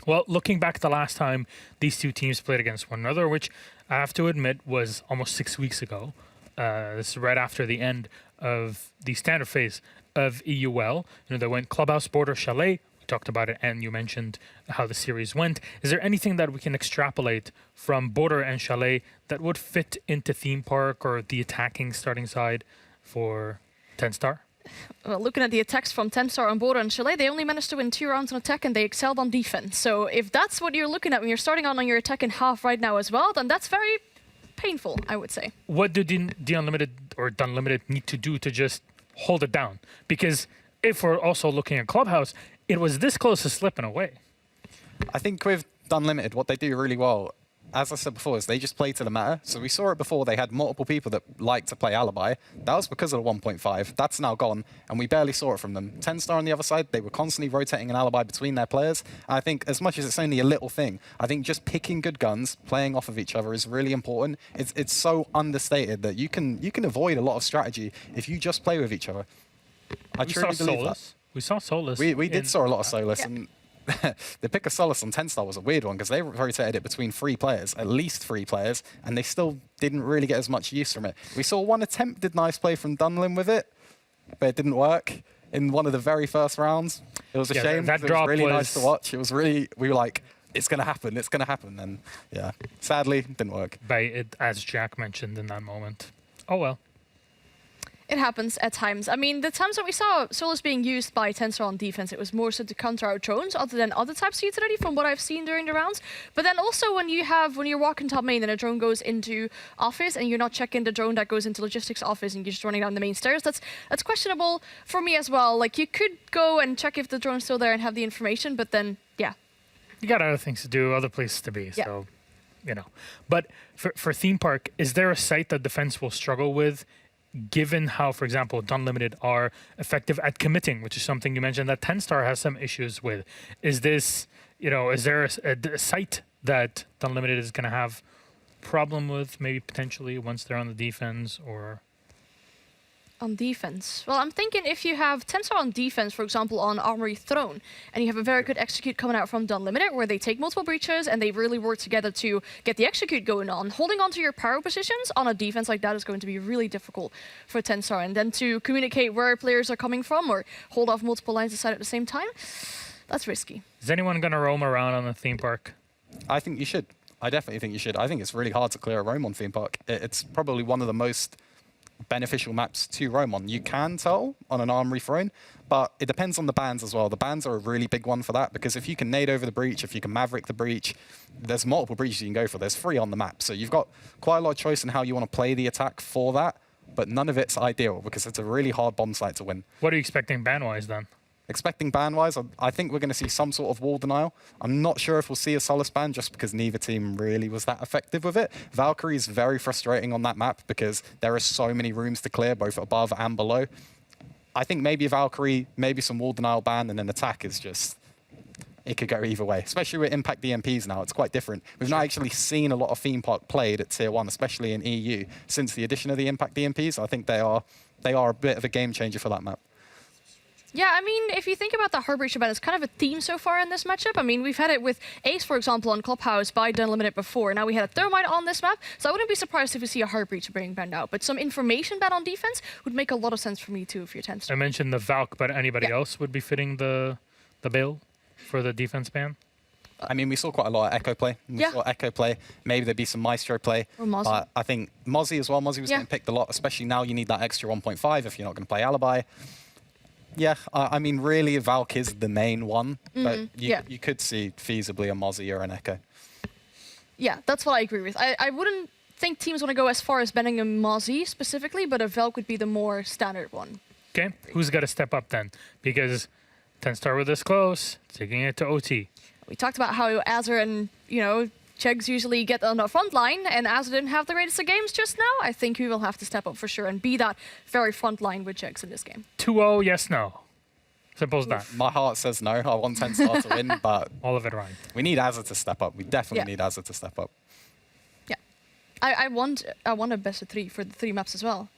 S1: Well, looking back at the last time these two teams played against one another, which I have to admit was almost 6 weeks ago. This is right after the end of the standard phase of EUL. You know, they went Clubhouse, Border, Chalet. We talked about it, and you mentioned how the series went. Is there anything that we can extrapolate from Border and Chalet that would fit into Theme Park or the attacking starting side for Tenstar?
S2: Well, looking at the attacks from Tenstar on Border and Chalet, they only managed to win 2 rounds on attack and they excelled on defense. So if that's what you're looking at when you're starting on your attacking half right now as well, then that's very painful, I would say.
S1: What do Dunlimited or Dunlimited need to do to just hold it down? Because if we're also looking at Clubhouse, it was this close to slipping away.
S3: I think with Dunlimited, what they do really well, as I said before, is they just play to the meta. So we saw it before. They had multiple people that like to play Alibi. That was because of the 1.5. That's now gone, and we barely saw it from them. Tenstar on the other side, they were constantly rotating an Alibi between their players. And I think as much as it's only a little thing, I think just picking good guns, playing off of each other is really important. It's so understated that you can avoid a lot of strategy if you just play with each other. I truly believe that.
S1: We saw Solus.
S3: We did saw a lot of Solus,
S2: yeah.
S3: and the pick of Solus on Tenstar was a weird one because they rotated it between 3 players, at least 3 players, and they still didn't really get as much use from it. We saw one attempted nice play from Dunlim with it, but it didn't work in one of the very first rounds. It was a shame.
S1: That
S3: it
S1: drop
S3: was really nice to watch. It was really, we were like, it's going to happen, it's going to happen. And yeah, sadly, it didn't work.
S1: By it, as Jack mentioned in that moment. Oh well.
S2: It happens at times. I mean, the times that we saw Solus being used by Tenstar on defense, it was more so to counter out drones other than other types of utility from what I've seen during the rounds. But then also when you're walking top main and a drone goes into office and you're not checking the drone that goes into logistics office and you're just running down the main stairs, that's questionable for me as well. Like, you could go and check if the drone's still there and have the information, but then, yeah.
S1: You got other things to do, other places to be,
S2: Yeah.
S1: so, you know. But for Theme Park, is there a site that defense will struggle with, given how, for example, Dunlimited are effective at committing, which is something you mentioned that Tenstar has some issues with? Is this, you know, is there a site that Dunlimited is going to have problem with, maybe potentially once they're on the defense, or?
S2: On defense. Well, I'm thinking if you have Tenstar on defense, for example, on Armory Throne, and you have a very good execute coming out from Dunlimited, where they take multiple breaches and they really work together to get the execute going on, holding on to your power positions on a defense like that is going to be really difficult for Tenstar. And then to communicate where players are coming from or hold off multiple lines aside at the same time, that's risky.
S1: Is anyone going to roam around on the Theme Park?
S3: I think you should. I definitely think you should. I think it's really hard to clear a roam on Theme Park. It's probably one of the most beneficial maps to roam on. You can tell on an Armory Throne, but it depends on the bans as well. The bans are a really big one for that, because if you can nade over the breach, if you can Maverick the breach, there's multiple breaches you can go for. There's 3 on the map. So you've got quite a lot of choice in how you want to play the attack for that, but none of it's ideal because it's a really hard bomb site to win.
S1: What are you expecting ban-wise then?
S3: Expecting ban-wise, I think we're going to see some sort of wall denial. I'm not sure if we'll see a Solus ban just because neither team really was that effective with it. Valkyrie is very frustrating on that map because there are so many rooms to clear, both above and below. I think maybe Valkyrie, maybe some wall denial ban, and then attack is just... it could go either way, especially with Impact DMPs now. It's quite different. We've not actually seen a lot of theme park played at Tier 1, especially in EU, since the addition of the Impact DMPs. I think they are a bit of a game changer for that map.
S2: Yeah, I mean, if you think about the Heartbreach event, it's kind of a theme so far in this matchup. I mean, we've had it with Ace, for example, on Clubhouse by Dunlimited before. Now we had a Thermite on this map, so I wouldn't be surprised if we see a Heartbreach being banned out. But some information ban on defense would make a lot of sense for me too if you're Tenstar.
S1: I mentioned the Valk, but anybody else would be fitting the bill for the defense ban?
S3: I mean, we saw quite a lot of Echo play. We saw Echo play. Maybe there'd be some Maestro play.
S2: Or Mozzie.
S3: But I think Mozzie as well. Mozzie was getting picked a lot, especially now you need that extra 1.5 if you're not going to play Alibi. Yeah, I mean, really, Valk is the main one, but you could see feasibly a Mozzie or an Echo.
S2: Yeah, that's what I agree with. I wouldn't think teams want to go as far as banning a Mozzie specifically, but a Valk would be the more standard one.
S1: Okay, who's got to step up then? Because Tenstar were this close, taking it to OT.
S2: We talked about how Azur and, Chegs usually get on the front line, and Azur didn't have the greatest of games just now. I think we will have to step up for sure and be that very front line with Chegs in this game.
S1: 2-0, yes, no. Simple as that.
S3: My heart says no. I want Tenstar to win, but
S1: all of it right.
S3: We need Azur to step up. We definitely need Azur to step up.
S2: Yeah, I want a best of 3 for the 3 maps as well.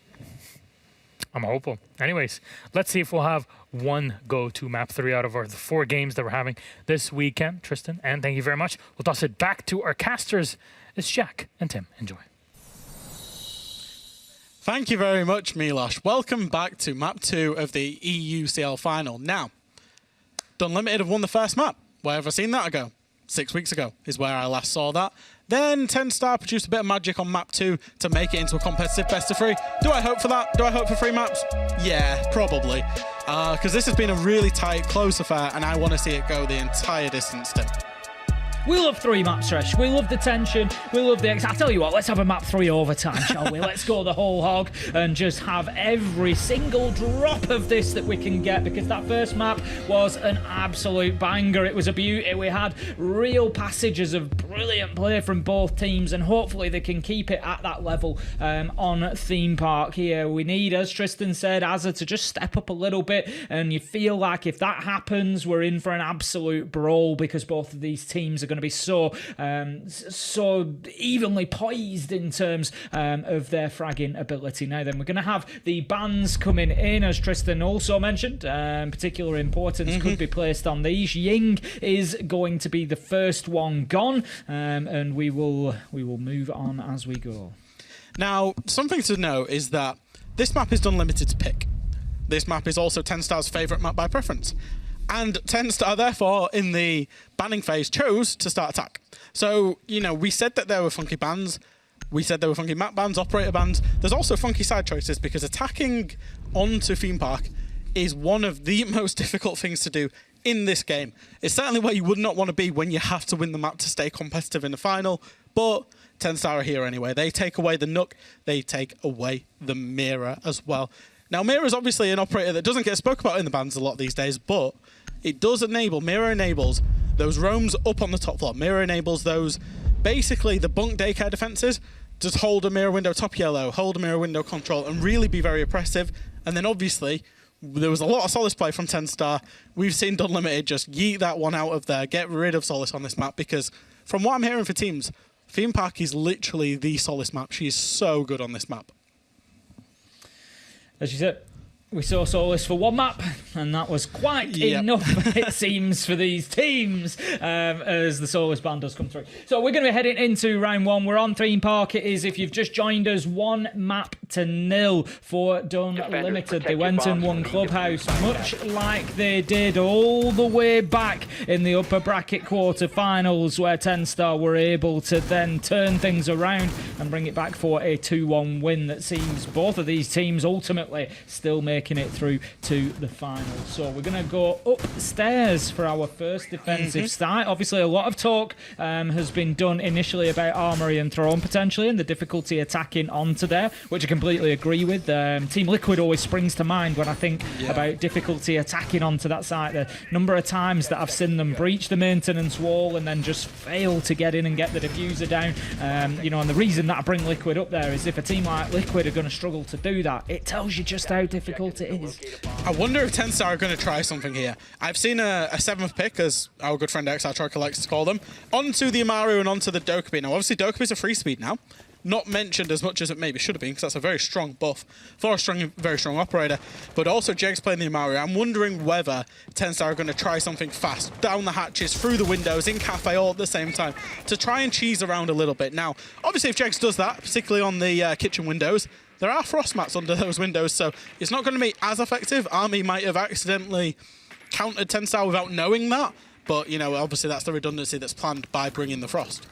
S1: I'm hopeful. Anyways, let's see if we'll have one go-to map 3 out of the 4 games that we're having this weekend. Tristan, and thank you very much. We'll toss it back to our casters. It's Jack and Tim. Enjoy.
S4: Thank you very much, Milosh. Welcome back to map 2 of the EUCL final. Now, Dunlimited have won the first map. Where have I seen that ago? 6 weeks ago is where I last saw that. Then Tenstar produced a bit of magic on map 2 to make it into a competitive best of 3. Do I hope for that? Do I hope for 3 maps? Yeah, probably. Because this has been a really tight, close affair, and I want to see it go the entire distance, Tim.
S5: We love 3 maps, Thresh. We love the tension. We love the... I'll tell you what, let's have a map 3 overtime, shall we? Let's go the whole hog and just have every single drop of this that we can get, because that first map was an absolute banger. It was a beauty. We had real passages of brilliant play from both teams, and hopefully they can keep it at that level on Theme Park here. We need, as Tristan said, Azur to just step up a little bit, and you feel like if that happens, we're in for an absolute brawl, because both of these teams are going to be so evenly poised in terms of their fragging ability. Now then, we're going to have the bans coming in, as Tristan also mentioned. Particular importance could be placed on these. Ying is going to be the first one gone, and we will move on as we go.
S4: Now, something to note is that this map is Dunlimited's pick. This map is also Tenstar's favourite map by preference. And Tenstar, therefore, in the banning phase, chose to start attack. So, we said that there were funky bans. We said there were funky map bans, operator bans. There's also funky side choices, because attacking onto Theme Park is one of the most difficult things to do in this game. It's certainly where you would not want to be when you have to win the map to stay competitive in the final. But Tenstar are here anyway. They take away the Nook. They take away the Mirror as well. Now, Mirror is obviously an operator that doesn't get spoke about in the bans a lot these days, but it does enable, Mirror enables those roams up on the top floor. Mirror enables those, basically the bunk daycare defenses. Just hold a Mirror window top yellow, hold a Mirror window control, and really be very oppressive. And then obviously, there was a lot of Solace play from Tenstar. We've seen Dunlimited just yeet that one out of there, get rid of Solace on this map, because from what I'm hearing for teams, Theme Park is literally the Solace map. She is so good on this map.
S5: As you said, we saw Solace for 1 map, and that was quite enough, it seems, for these teams as the Solace ban does come through. So we're going to be heading into round 1. We're on Theme Park. It is, if you've just joined us, 1-0 for Dunlimited. They went and won Clubhouse, much like they did all the way back in the upper bracket quarterfinals, where Tenstar were able to then turn things around and bring it back for a 2-1 win that seems both of these teams ultimately still making it through to the final. So we're going to go upstairs for our first defensive start. Obviously, a lot of talk has been done initially about Armory and Throne potentially, and the difficulty attacking onto there, which I completely agree with. Team Liquid always springs to mind when I think about difficulty attacking onto that site. The number of times that I've seen them breach the maintenance wall and then just fail to get in and get the diffuser down. And the reason that I bring Liquid up there is if a team like Liquid are going to struggle to do that, it tells you just how difficult difficult it is.
S4: I wonder if Tenstar are going to try something here. I've seen a 7th pick, as our good friend XR Troika likes to call them, onto the Amaru and onto the Dokkaebi. Now, obviously, Dokkaebi's a free speed now. Not mentioned as much as it maybe should have been, because that's a very strong buff for a very strong operator. But also, Jeg's playing the Amaru. I'm wondering whether Tenstar are going to try something fast, down the hatches, through the windows, in Cafe, all at the same time, to try and cheese around a little bit. Now, obviously, if Jegs does that, particularly on the kitchen windows, there are frost mats under those windows, so it's not going to be as effective. Army might have accidentally countered Tenstar without knowing that, but, you know, obviously that's the redundancy that's planned by bringing the frost.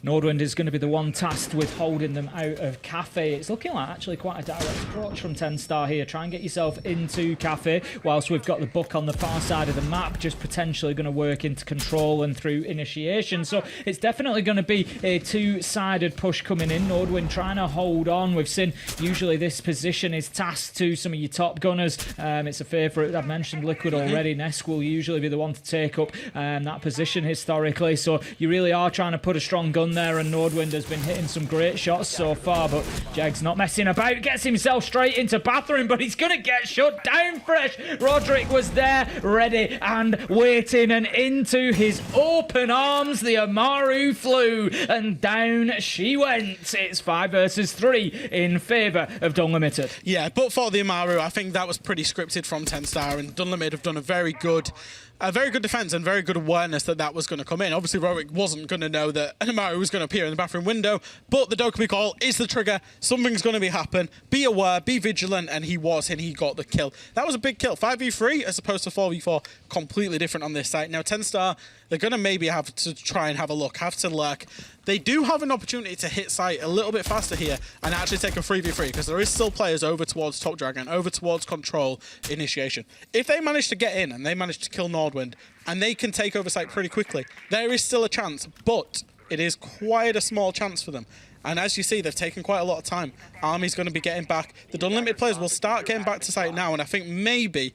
S5: Nordwind is going to be the one tasked with holding them out of Cafe. It's looking like actually quite a direct approach from Tenstar here. Try and get yourself into Cafe, whilst we've got the book on the far side of the map, just potentially going to work into control and through initiation. So it's definitely going to be a two-sided push coming in. Nordwind trying to hold on. We've seen usually this position is tasked to some of your top gunners. It's a favourite. I've mentioned Liquid already. Nesk will usually be the one to take up that position historically. So you really are trying to put a strong gun there, and Nordwind has been hitting some great shots so far, but Jeg's not messing about, gets himself straight into bathroom, but he's gonna get shut down fresh. Roderick was there, ready and waiting, and into his open arms the Amaru flew, and down she went. It's 5 versus 3 in favour of Dunlimited.
S4: Yeah, but for the Amaru, I think that was pretty scripted from Tenstar, and Dunlimited have done a very good defense and very good awareness that that was going to come in. Obviously, Roderick wasn't going to know that an Amaru was going to appear in the bathroom window, but the Dokkaebi call is the trigger. Something's going to be happen. Be aware, be vigilant, and he was, and he got the kill. That was a big kill. 5v3 as opposed to 4v4, completely different on this site. Now, Tenstar, they're going to maybe have to try and have a look, have to lurk. They do have an opportunity to hit site a little bit faster here and actually take a 3v3, because there is still players over towards Top Dragon, over towards Control, Initiation. If they manage to get in and they manage to kill Nordwind, and they can take over site pretty quickly, there is still a chance, but it is quite a small chance for them. And as you see, they've taken quite a lot of time. Army's going to be getting back. The Dunlimited players will start getting back to site now, and I think maybe,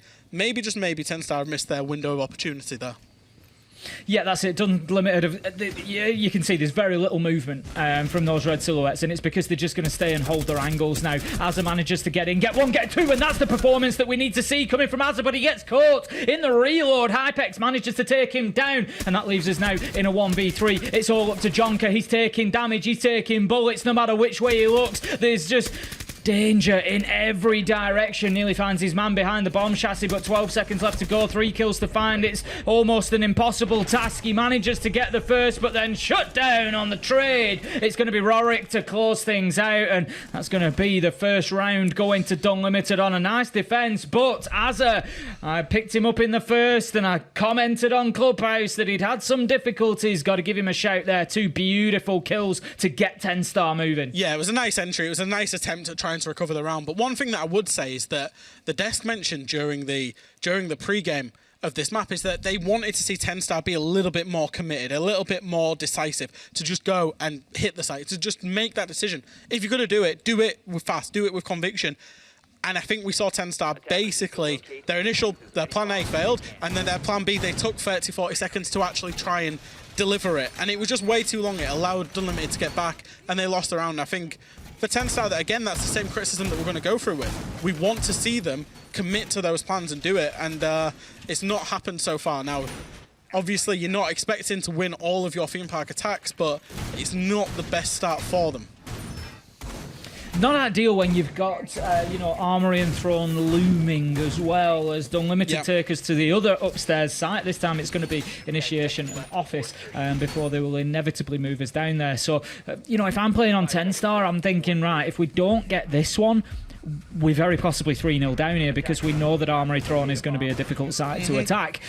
S4: just maybe, Tenstar have missed their window of opportunity there.
S5: Yeah, that's it. Dunlimited. You can see there's very little movement from those red silhouettes, and it's because they're just going to stay and hold their angles now. Azza manages to get in, get one, get two, and that's the performance that we need to see coming from Azza, but he gets caught in the reload. Hypex manages to take him down, and that leaves us now in a 1v3. It's all up to Jonker. He's taking damage, he's taking bullets, no matter which way he looks. There's just danger in every direction. Nearly finds his man behind the bomb chassis, but 12 seconds left to go. 3 kills to find. It's almost an impossible task. He manages to get the first, but then shut down on the trade. It's going to be Rorick to close things out, and that's going to be the first round going to Dunlimited on a nice defense. But Azza, I picked him up in the first, and I commented on Clubhouse that he'd had some difficulties. Got to give him a shout there. 2 beautiful kills to get Tenstar moving.
S4: Yeah, it was a nice entry. It was a nice attempt at trying to recover the round. But one thing that I would say is that the desk mentioned during the pre-game of this map is that they wanted to see Tenstar be a little bit more committed, a little bit more decisive, to just go and hit the site, to just make that decision. If you're going to do it with fast, do it with conviction. And I think we saw Tenstar basically, their plan A failed, and then their plan B, they took 30-40 seconds to actually try and deliver it. And it was just way too long. It allowed Dunlimited to get back, and they lost the round. I think for Tenstar, that again, that's the same criticism that we're going to go through with. We want to see them commit to those plans and do it, and it's not happened so far. Now, obviously, you're not expecting to win all of your theme park attacks, but it's not the best start for them.
S5: Not ideal when you've got, Armory and Throne looming as well, as Dunlimited take us to the other upstairs site. This time it's going to be Initiation and Office before they will inevitably move us down there. So, if I'm playing on Tenstar, I'm thinking, right, if we don't get this one, we're very possibly 3-0 down here, because we know that Armory Throne is going to be a difficult site to attack.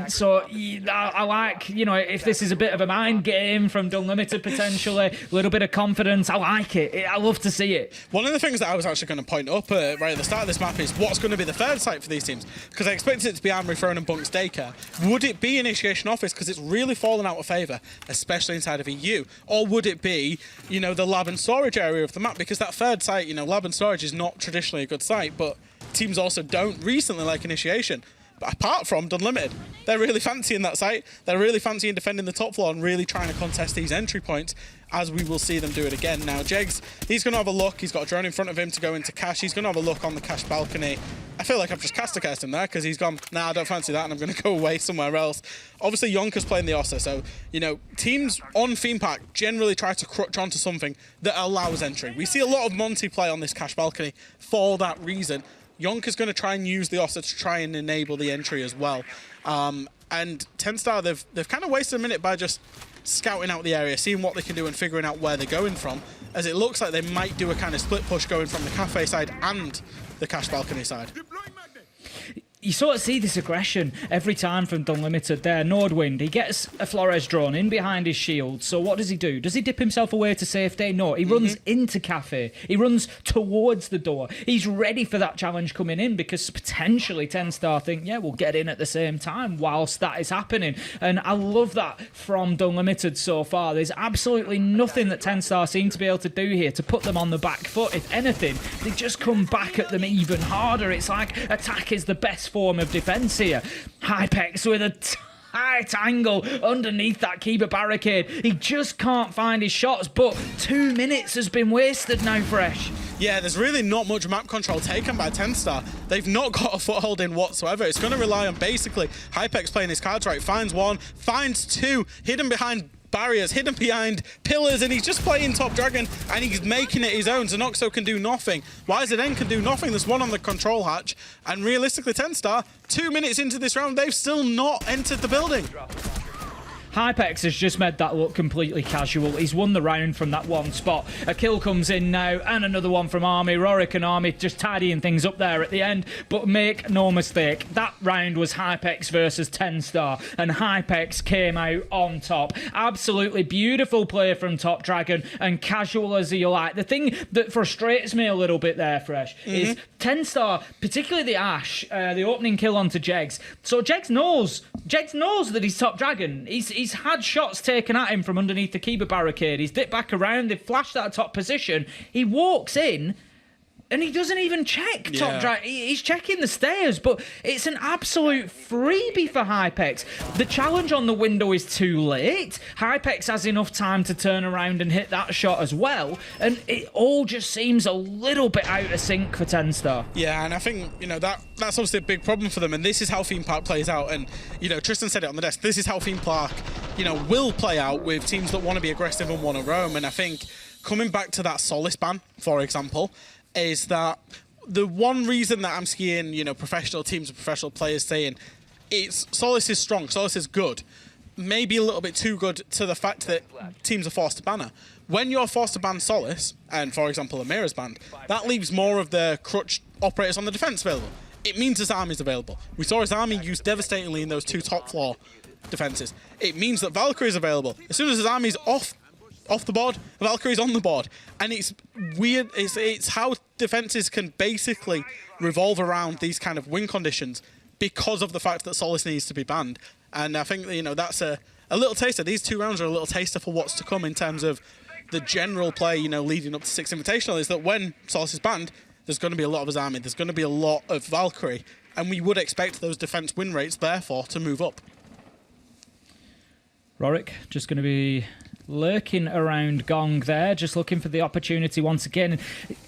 S5: So I like, if this is a bit of a mind game from Dunlimited potentially, a little bit of confidence, I like it. I love to see it.
S4: One of the things that I was actually going to point up right at the start of this map is what's going to be the third site for these teams, because I expected it to be Armory Throne and Bunk's Daycare. Would it be Initiation Office, because it's really fallen out of favour, especially inside of EU? Or would it be, the lab and storage area of the map? Because that third site, lab and storage is not traditionally a good site, but teams also don't recently like Initiation. apart from Dunlimited. They're really fancying that site. They're really fancying defending the top floor and really trying to contest these entry points, as we will see them do it again. Now, Jegs, he's going to have a look. He's got a drone in front of him to go into cash. He's going to have a look on the cash balcony. I feel like I've just caster-cursed him there because he's gone, nah, I don't fancy that, and I'm going to go away somewhere else. Obviously, Yonka's playing the Ossa, so, you know, teams on Theme Park generally try to crutch onto something that allows entry. We see a lot of Monty play on this cash balcony for that reason. Yonka's going to try and use the Ossa to try and enable the entry as well. And Tenstar, they've kind of wasted a minute by just scouting out the area, seeing what they can do and figuring out where they're going from, as it looks like they might do a kind of split push going from the cafe side and the cash balcony side.
S5: You sort of see this aggression every time from Dunlimited there. Nordwind, he gets a Flores drone in behind his shield. So what does he do? Does he dip himself away to safety? No, he runs into Cafe. He runs towards the door. He's ready for that challenge coming in because potentially Tenstar think, yeah, we'll get in at the same time whilst that is happening. And I love that from Dunlimited so far. There's absolutely nothing that Tenstar seem to be able to do here to put them on the back foot. If anything, they just come back at them even harder. It's like attack is the best form of defense here. Hypex with a tight angle underneath that Kiba barricade. He just can't find his shots, but 2 minutes has been wasted now, Fresh.
S4: Yeah, there's really not much map control taken by Tenstar. They've not got a foothold in whatsoever. It's going to rely on basically Hypex playing his cards right. Finds one, finds two, hidden behind barriers, hidden behind pillars, and he's just playing Top Dragon and he's making it his own. Zenoxo can do nothing. YZN can do nothing. There's one on the control hatch, and realistically Tenstar, 2 minutes into this round, they've still not entered the building.
S5: Hypex has just made that look completely casual. He's won the round from that one spot. A kill comes in now, and another one from Army. Rorik and Army just tidying things up there at the end. But make no mistake, that round was Hypex versus Tenstar, and Hypex came out on top. Absolutely beautiful play from Top Dragon, and casual as you like. The thing that frustrates me a little bit there, Fresh, is Tenstar, particularly the Ash, the opening kill onto Jegs. So Jegs knows that he's Top Dragon. He's had shots taken at him from underneath the Kiba barricade. He's dipped back around. They've flashed that top position. He walks in, and he doesn't even check Top Dragon. He's checking the stairs, but it's an absolute freebie for Hypex. The challenge on the window is too late. Hypex has enough time to turn around and hit that shot as well, and it all just seems a little bit out of sync for Tenstar.
S4: Yeah, and I think, you know, that's obviously a big problem for them, and this is how Theme Park plays out. And, you know, Tristan said it on the desk, this is how Theme Park, you know, will play out with teams that want to be aggressive and want to roam. And I think coming back to that Solace ban, for example, is that the one reason that I'm seeing, you know, professional teams and professional players saying it's Solace is strong, Solace is good, maybe a little bit too good to the fact that teams are forced to ban her. When you're forced to ban Solace, and for example Amira's banned, that leaves more of the crutch operators on the defense available. It means his army's available. We saw his army used devastatingly in those two top floor defenses. It means that Valkyrie's available. As soon as his army's off the board, Valkyrie's on the board. And it's weird, it's how defenses can basically revolve around these kind of win conditions because of the fact that Solace needs to be banned. And I think, you know, that's a little taster. These 2 rounds are a little taster for what's to come in terms of the general play, you know, leading up to 6 Invitational, is that when Solace is banned, there's going to be a lot of his army, there's going to be a lot of Valkyrie, and we would expect those defense win rates, therefore, to move up.
S5: Rorik just going to be lurking around Gong there, just looking for the opportunity once again.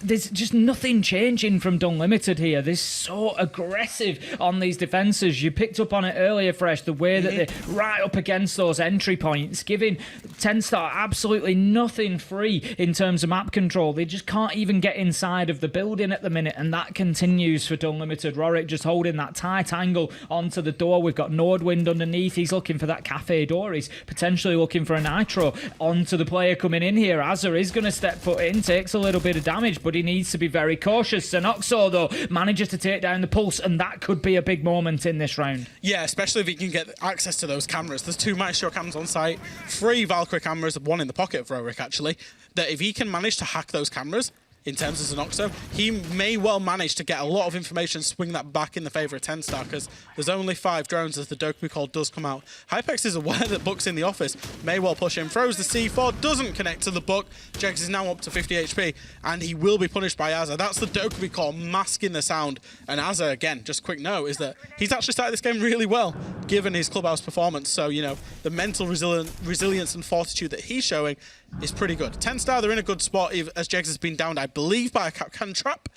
S5: There's just nothing changing from Dunlimited here. They're so aggressive on these defences. You picked up on it earlier, Fresh, the way that they're right up against those entry points, giving Tenstar absolutely nothing free in terms of map control. They just can't even get inside of the building at the minute, and that continues for Dunlimited. Rorik just holding that tight angle onto the door. We've got Nordwind underneath. He's looking for that cafe door. He's potentially looking for a nitro onto the player coming in here. Azza is going to step foot in, takes a little bit of damage, but he needs to be very cautious. Zenoxo, though, manages to take down the pulse, and that could be a big moment in this round.
S4: Yeah, especially if he can get access to those cameras. There's 2 Maestro cams on site, 3 Valkyrie cameras, 1 in the pocket of Rorik, actually, that if he can manage to hack those cameras, in terms of Zenoxo, he may well manage to get a lot of information, swing that back in the favor of Tenstar, because there's only 5 drones as the Dokkaebi call does come out. Hypex is aware that Book's in the office, may well push him, throws the C4, doesn't connect to the Book. Jegs is now up to 50 HP, and he will be punished by Azza. That's the Dokkaebi call masking the sound, and Azza, again, just quick note, is that he's actually started this game really well, given his clubhouse performance. So, you know, the mental resilience and fortitude that he's showing is pretty good. Tenstar, they're in a good spot, as Jegs has been downed, I believe, by a Capcan trap,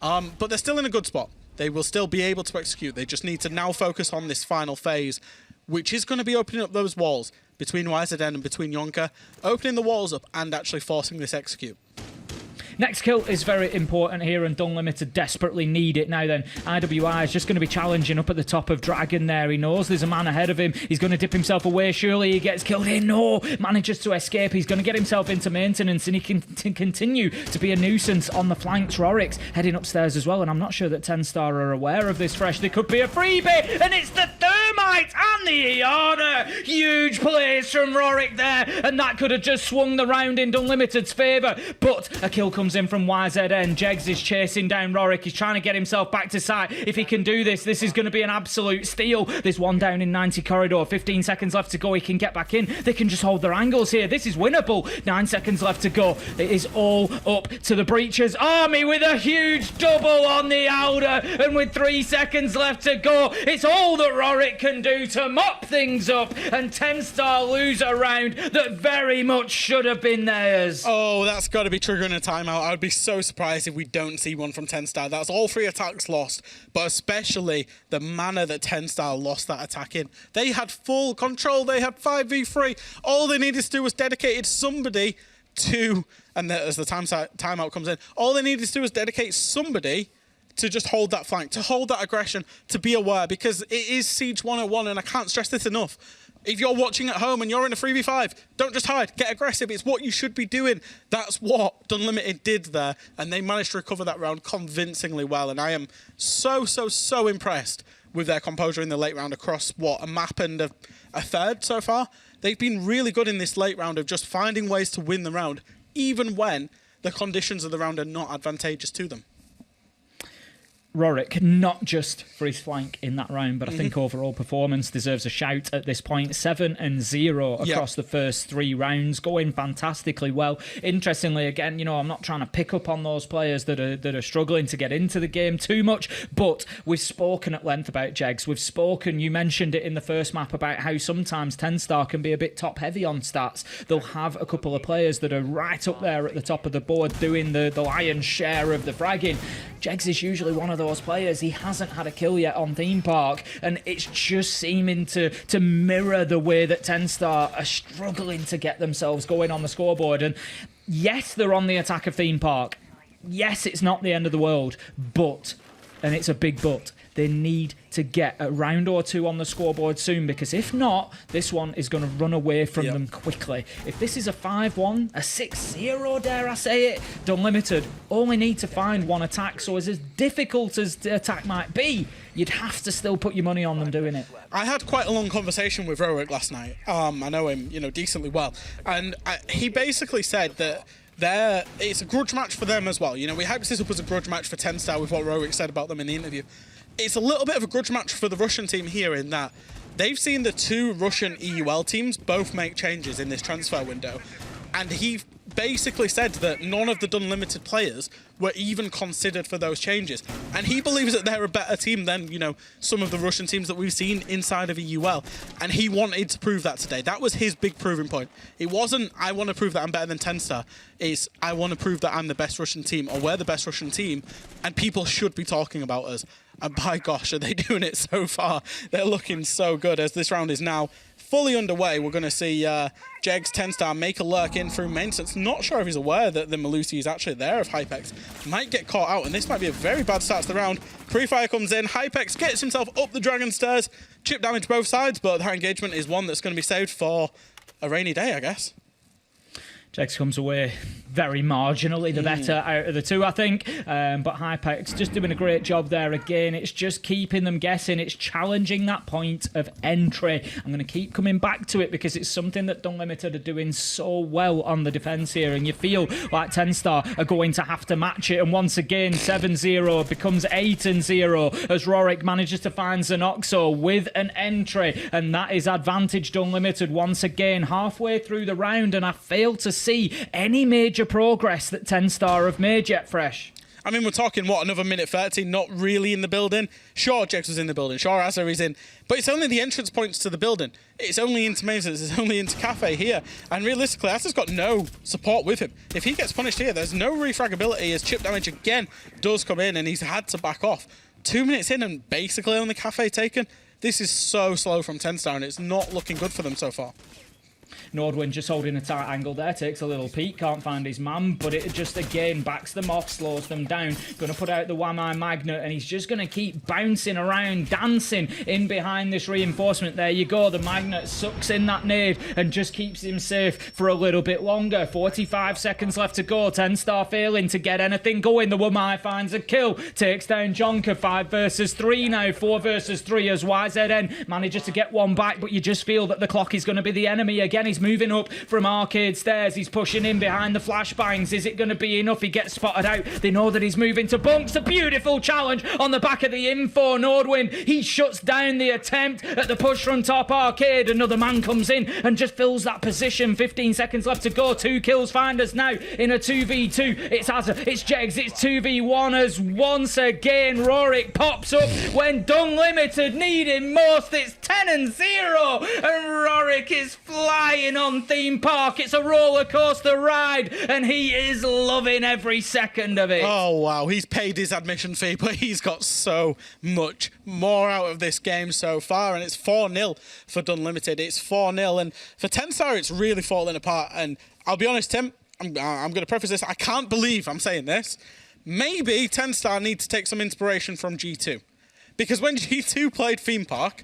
S4: but they're still in a good spot. They will still be able to execute. They just need to now focus on this final phase, which is going to be opening up those walls between YZN and between Yonka, opening the walls up and actually forcing this execute.
S5: Next kill is very important here, and Dunlimited desperately need it now then. IWI is just going to be challenging up at the top of Dragon there. He knows there's a man ahead of him. He's going to dip himself away. Surely he gets killed here. No! Manages to escape. He's going to get himself into maintenance, and he can continue to be a nuisance on the flanks. Rorik's heading upstairs as well, and I'm not sure that Tenstar are aware of this fresh. There could be a freebie, and it's the Thermite and the Iana. Huge plays from Rorik there, and that could have just swung the round in Dunlimited's favour. But a kill comes in from YZN. Jegs is chasing down Rorik. He's trying to get himself back to site. If he can do this, this is going to be an absolute steal. There's one down in 90 corridor. 15 seconds left to go. He can get back in. They can just hold their angles here. This is winnable. 9 seconds left to go. It is all up to the Breachers army with a huge double on the outer. And with 3 seconds left to go, it's all that Rorik can do to mop things up. And Tenstar lose a round that very much should have been theirs.
S4: Oh, that's got to be triggering a timeout. I would be so surprised if we don't see one from Tenstar. That's all 3 attacks lost, but especially the manner that Tenstar lost that attack in. They had full control. They had 5v3. All they needed to do was dedicate somebody to, and as the timeout comes in, all they needed to do was dedicate somebody to just hold that flank, to hold that aggression, to be aware, because it is Siege 101, and I can't stress this enough. If you're watching at home and you're in a 3v5, don't just hide, get aggressive. It's what you should be doing. That's what Dunlimited did there, and they managed to recover that round convincingly well, and I am so impressed with their composure in the late round across, what, a map and a third so far? They've been really good in this late round of just finding ways to win the round, even when the conditions of the round are not advantageous to them.
S5: Rorik, not just for his flank in that round, but I think overall performance deserves a shout at this point. 7-0 across the first 3 rounds, going fantastically well. Interestingly, again, you know, I'm not trying to pick up on those players that are struggling to get into the game too much, but we've spoken at length about Jegs. We've spoken, you mentioned it in the first map, about how sometimes Tenstar can be a bit top heavy on stats. They'll have a couple of players that are right up there at the top of the board doing the lion's share of the fragging. Jegs is usually one of those players. He hasn't had a kill yet on Theme Park, and it's just seeming to mirror the way that Tenstar are struggling to get themselves going on the scoreboard. And yes, they're on the attack of Theme Park. Yes, it's not the end of the world, but, and it's a big but, they need to get a round or 2 on the scoreboard soon, because if not, this one is going to run away from them quickly. If this is a 5-1, a 6-0, dare I say it, Dunlimited only need to find 1 attack, so as difficult as the attack might be, you'd have to still put your money on them doing it.
S4: I had quite a long conversation with Rorik last night. I know him, you know, decently well, and he basically said that it's a grudge match for them as well. You know, we hyped this up as a grudge match for Tenstar with what Rorik said about them in the interview. It's a little bit of a grudge match for the Russian team here in that they've seen the 2 Russian EUL teams both make changes in this transfer window. And he basically said that none of the Dunlimited players were even considered for those changes. And he believes that they're a better team than, you know, some of the Russian teams that we've seen inside of EUL. And he wanted to prove that today. That was his big proving point. It wasn't, I want to prove that I'm better than Tenstar. It's, I want to prove that I'm the best Russian team, or we're the best Russian team, and people should be talking about us. And by gosh, are they doing it so far? They're looking so good as this round is now fully underway. We're going to see Jegs Tenstar make a lurk in through maintenance. Not sure if he's aware that the Malusi is actually there of Hypex. Might get caught out, and this might be a very bad start to the round. Pre-fire comes in. Hypex gets himself up the Dragon stairs. Chip damage both sides, but that engagement is one that's going to be saved for a rainy day, I guess.
S5: Jegs comes away very marginally the better out of the two, I think. But Hypex just doing a great job there again. It's just keeping them guessing. It's challenging that point of entry. I'm going to keep coming back to it because it's something that Dunlimited are doing so well on the defence here. And you feel like Tenstar are going to have to match it. And once again, 7-0 becomes 8-0 as Rorik manages to find Zenoxo with an entry. And that is advantage Dunlimited once again halfway through the round. And I fail to see any major progress that Tenstar have made yet, Fresh.
S4: I mean, we're talking, what, another minute 30, not really in the building? Sure, Jegs was in the building. Sure, Azza is in. But it's only the entrance points to the building. It's only into Mazes. It's only into Cafe here. And realistically, Azza's got no support with him. If he gets punished here, there's no refragability as chip damage again does come in and he's had to back off. 2 minutes in and basically only Cafe taken. This is so slow from Tenstar and it's not looking good for them so far.
S5: Nordwin just holding a tight angle there, takes a little peek, can't find his man, but it just again backs them off, slows them down. Going to put out the Wamai Magnet, and he's just going to keep bouncing around, dancing in behind this reinforcement. There you go, the Magnet sucks in that nade and just keeps him safe for a little bit longer. 45 seconds left to go, Tenstar failing to get anything going. The Wamai finds a kill, takes down Jonker, 5 versus 3 now, 4 versus 3 as YZN manages to get one back, but you just feel that the clock is going to be the enemy again. He's moving up from arcade stairs. He's pushing in behind the flashbangs. Is it going to be enough? He gets spotted out. They know that he's moving to bunks. A beautiful challenge on the back of the info. Nordwin, he shuts down the attempt at the push from top arcade. Another man comes in and just fills that position. 15 seconds left to go. 2 kills find us now in a 2v2. It's Azza, it's Jegs, it's 2v1 as once again Rorik pops up when Dunlimited need him most. It's 10-0 and Rorik is flying on theme park. It's a roller coaster ride and he is loving every second of it.
S4: Oh wow, he's paid his admission fee, but he's got so much more out of this game so far, and it's 4-0 for Dunlimited. It's 4-0, and for Tenstar it's really falling apart. And I'll be honest, Tim, I'm going to preface this, I can't believe I'm saying this. Maybe Tenstar need to take some inspiration from G2. Because when G2 played Theme Park,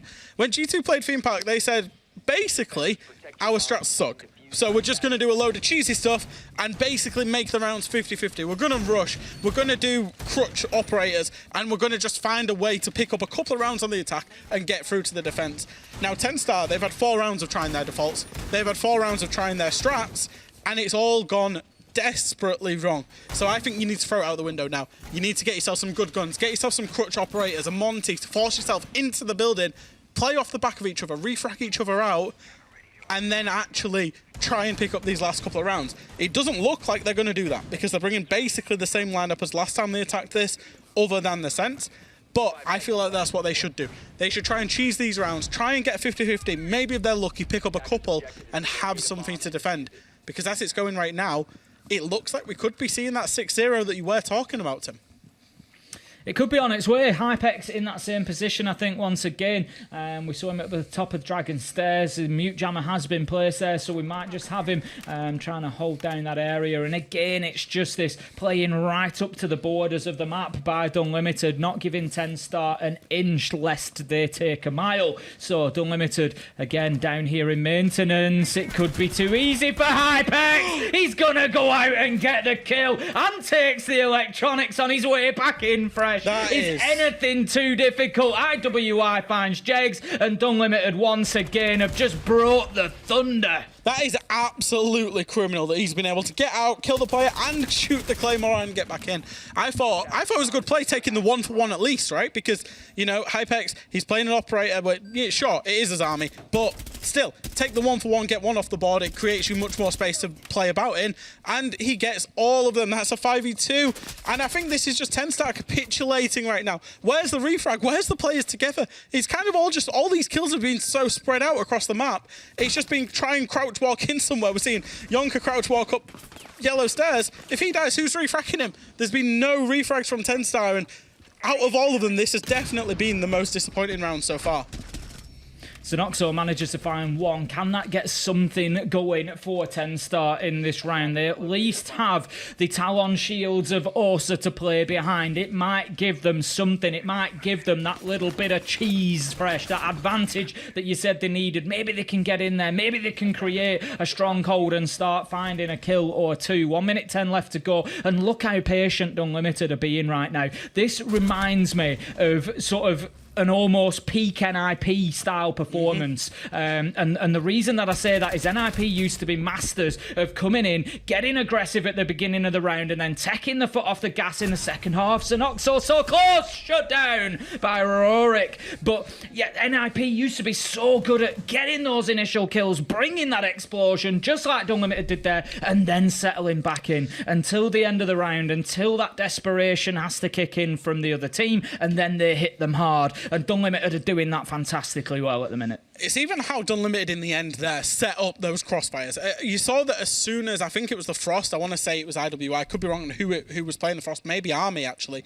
S4: they said, basically, our strats suck. So we're just going to do a load of cheesy stuff and basically make the rounds 50-50. We're going to rush, we're going to do crutch operators, and we're going to just find a way to pick up a couple of rounds on the attack and get through to the defense. Now, Tenstar, they've had 4 rounds of trying their defaults. They've had 4 rounds of trying their strats, and it's all gone desperately wrong. So I think you need to throw it out the window now. You need to get yourself some good guns, get yourself some crutch operators, a Monty to force yourself into the building, play off the back of each other, refract each other out, and then actually try and pick up these last couple of rounds. It doesn't look like they're going to do that because they're bringing basically the same lineup as last time they attacked this, other than the sense. But I feel like that's what they should do. They should try and cheese these rounds, try and get 50-50, maybe if they're lucky, pick up a couple and have something to defend. Because as it's going right now, it looks like we could be seeing that 6-0 that you were talking about, Tim.
S5: It could be on its way. Hypex in that same position, I think, once again. We saw him at the top of Dragon Stairs. The mute jammer has been placed there, so we might just have him trying to hold down that area. And again, it's just this playing right up to the borders of the map by Dunlimited, not giving Tenstar an inch lest they take a mile. So Dunlimited, again, down here in maintenance. It could be too easy for Hypex. He's going to go out and get the kill and takes the electronics on his way back in fresh. Is anything too difficult? IWI finds Jegs and Dunlimited once again have just brought the thunder.
S4: That is absolutely criminal that he's been able to get out, kill the player, and shoot the Claymore and get back in. I thought it was a good play taking the 1-for-1 at least, right? Because, you know, Hypex, he's playing an operator, but yeah, sure, it is his army. But still, take the 1-for-1, get one off the board. It creates you much more space to play about in. And he gets all of them. That's a 5v2. And I think this is just Tenstar capitulating right now. Where's the refrag? Where's the players together? It's kind of all these kills have been so spread out across the map. It's just been try and crouch walk in somewhere. We're seeing Yonka crouch walk up yellow stairs. If he dies, who's refracking him? There's been no refrags from Tenstar, and out of all of them, this has definitely been the most disappointing round so far.
S5: So Noxo manages to find one. Can that get something going for Tenstar in this round? They at least have the Talon shields of Ursa to play behind. It might give them something. It might give them that little bit of cheese fresh, that advantage that you said they needed. Maybe they can get in there. Maybe they can create a stronghold and start finding a kill or two. 1 minute 10 left to go. And look how patient Dunlimited are being right now. This reminds me of sort of an almost peak NIP style performance. And the reason that I say that is NIP used to be masters of coming in, getting aggressive at the beginning of the round and then taking the foot off the gas in the second half. Noxo so close, shut down by Rorik. But yeah, NIP used to be so good at getting those initial kills, bringing that explosion, just like Dunlimited did there, and then settling back in until the end of the round, until that desperation has to kick in from the other team, and then they hit them hard. And Dunlimited are doing that fantastically well at the minute.
S4: It's even how Dunlimited in the end there set up those crossfires. You saw that as soon as, I think it was the Frost, I want to say it was IWI, I could be wrong on who was playing the Frost, maybe Army actually,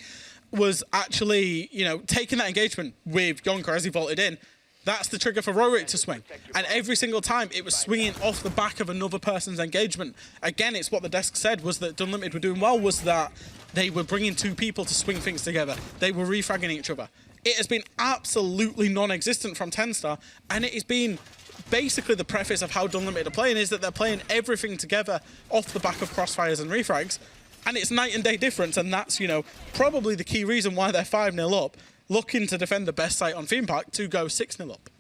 S4: was actually, you know, taking that engagement with Yonker as he vaulted in. That's the trigger for Rorik to swing. And every single time it was swinging off the back of another person's engagement. Again, it's what the desk said was that Dunlimited were doing well, was that they were bringing two people to swing things together. They were refragging each other. It has been absolutely non-existent from Tenstar, and it has been basically the preface of how Dunlimited are playing, is that they're playing everything together off the back of crossfires and refrags, and it's night and day difference, and that's, you know, probably the key reason why they're 5-0 up, looking to defend the best site on Theme Park to go 6-0 up.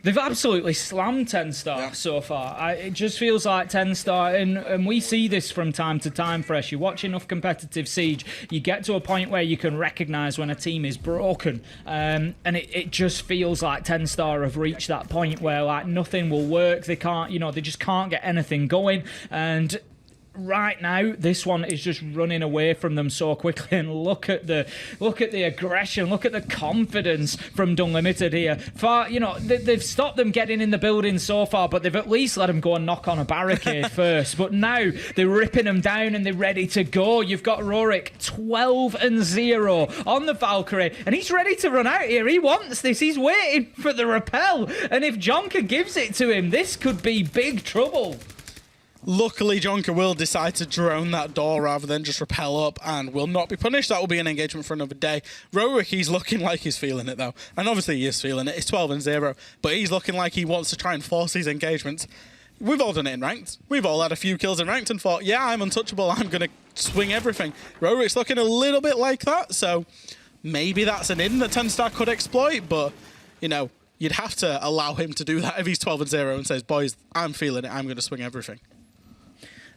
S5: They've absolutely slammed Tenstar so far. It just feels like Tenstar, and we see this from time to time, Fresh. You watch enough competitive Siege, you get to a point where you can recognise when a team is broken, and it just feels like Tenstar have reached that point where like nothing will work. They can't, you know, they just can't get anything going, and right now this one is just running away from them so quickly. And look at the aggression, look at the confidence from Dunlimited here. You know, they've stopped them getting in the building so far, but they've at least let them go and knock on a barricade first. But now they're ripping them down and they're ready to go. You've got Rorik 12-0 on the Valkyrie, and he's ready to run out here. He wants this. He's waiting for the rappel, and if Jonker gives it to him, this could be big trouble.
S4: Luckily, Jonker will decide to drone that door rather than just rappel up and will not be punished. That will be an engagement for another day. Rorik, he's looking like he's feeling it, though. And obviously he is feeling it. It's 12-0. But he's looking like he wants to try and force these engagements. We've all done it in ranked. We've all had a few kills in ranked and thought, yeah, I'm untouchable. I'm going to swing everything. Rorik's looking a little bit like that. So maybe that's an in that Tenstar could exploit. But, you know, you'd have to allow him to do that if he's 12-0 and says, boys, I'm feeling it. I'm going to swing everything.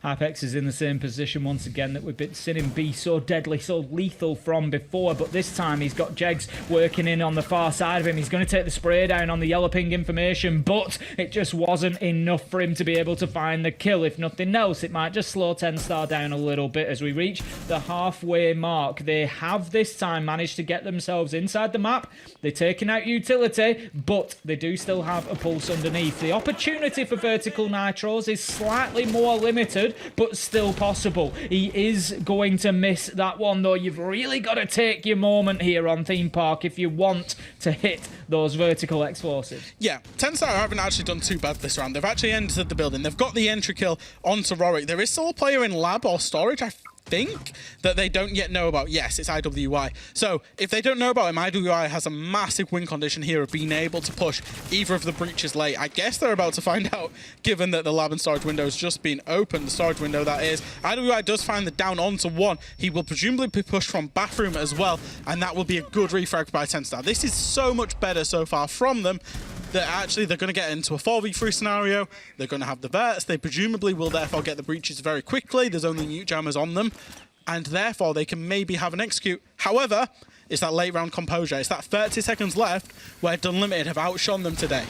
S5: Apex is in the same position once again that we've been seeing him be so deadly, so lethal from before, but this time he's got Jegs working in on the far side of him. He's going to take the spray down on the yellow ping information, but it just wasn't enough for him to be able to find the kill. If nothing else, it might just slow Tenstar down a little bit as we reach the halfway mark. They have this time managed to get themselves inside the map. They're taking out utility, but they do still have a pulse underneath. The opportunity for vertical nitros is slightly more limited, but still possible. He is going to miss that one, though. You've really got to take your moment here on Theme Park if you want to hit those vertical explosives.
S4: Yeah, Tenstar haven't actually done too bad this round. They've actually entered the building. They've got the entry kill onto Rorik. There is still a player in lab or storage, I think, that they don't yet know about. Yes, it's IWI. So if they don't know about him, IWI has a massive win condition here of being able to push either of the breaches late. I guess they're about to find out, given that the lab and storage window has just been opened. The storage window, that is. IWI does find the down onto one. He will presumably be pushed from bathroom as well, and that will be a good refrag by Tenstar. This is so much better so far from them. That actually they're going to get into a 4v3 scenario. They're going to have the verts. They presumably will therefore get the breaches very quickly. There's only mute jammers on them. And therefore they can maybe have an execute. However, it's that late round composure. It's that 30 seconds left where Dunlimited have outshone them today.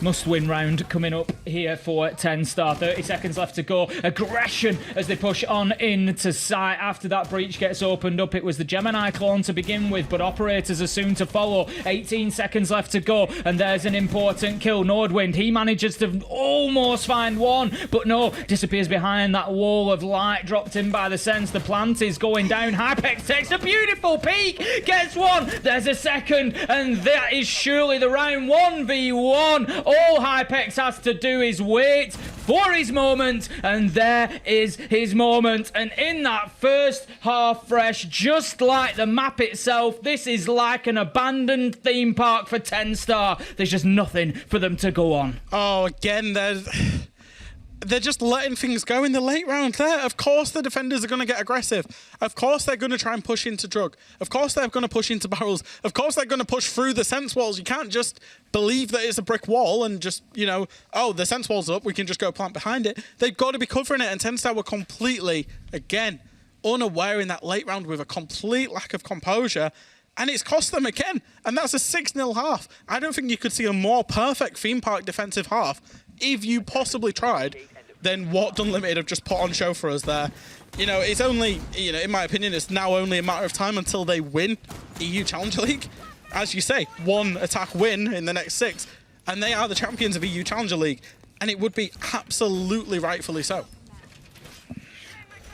S5: must-win round coming up here for Tenstar. 30 seconds left to go. Aggression as they push on into sight. After that breach gets opened up, it was the Gemini clone to begin with, but operators are soon to follow. 18 seconds left to go, and there's an important kill. Nordwind, he manages to almost find one, but no, disappears behind that wall of light, dropped in by the sense. The plant is going down. Hypex takes a beautiful peek, gets one, there's a second, and that is surely the round. 1v1. All Hypex has to do is wait for his moment, and there is his moment. And in that first half fresh, just like the map itself, this is like an abandoned theme park for Tenstar. There's just nothing for them to go on.
S4: Oh, again, they're just letting things go in the late round there. Of course the defenders are going to get aggressive. Of course they're going to try and push into drug. Of course they're going to push into barrels. Of course they're going to push through the sense walls. You can't just believe that it's a brick wall and just, you know, oh, the sense wall's up, we can just go plant behind it. They've got to be covering it, and Tenstar were completely, again, unaware in that late round with a complete lack of composure. And it's cost them again. And that's a 6-0 half. I don't think you could see a more perfect theme park defensive half if you possibly tried than what Dunlimited have just put on show for us there. You know, it's only, you know, in my opinion, it's now only a matter of time until they win EU Challenger League. As you say, 1 attack win in the next 6, and they are the champions of EU Challenger League. And it would be absolutely rightfully so.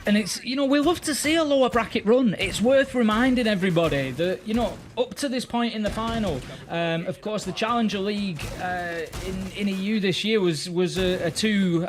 S5: And it's, you know, we love to see a lower bracket run. It's worth reminding everybody that, you know, up to this point in the final, of course, the Challenger League in EU this year was a two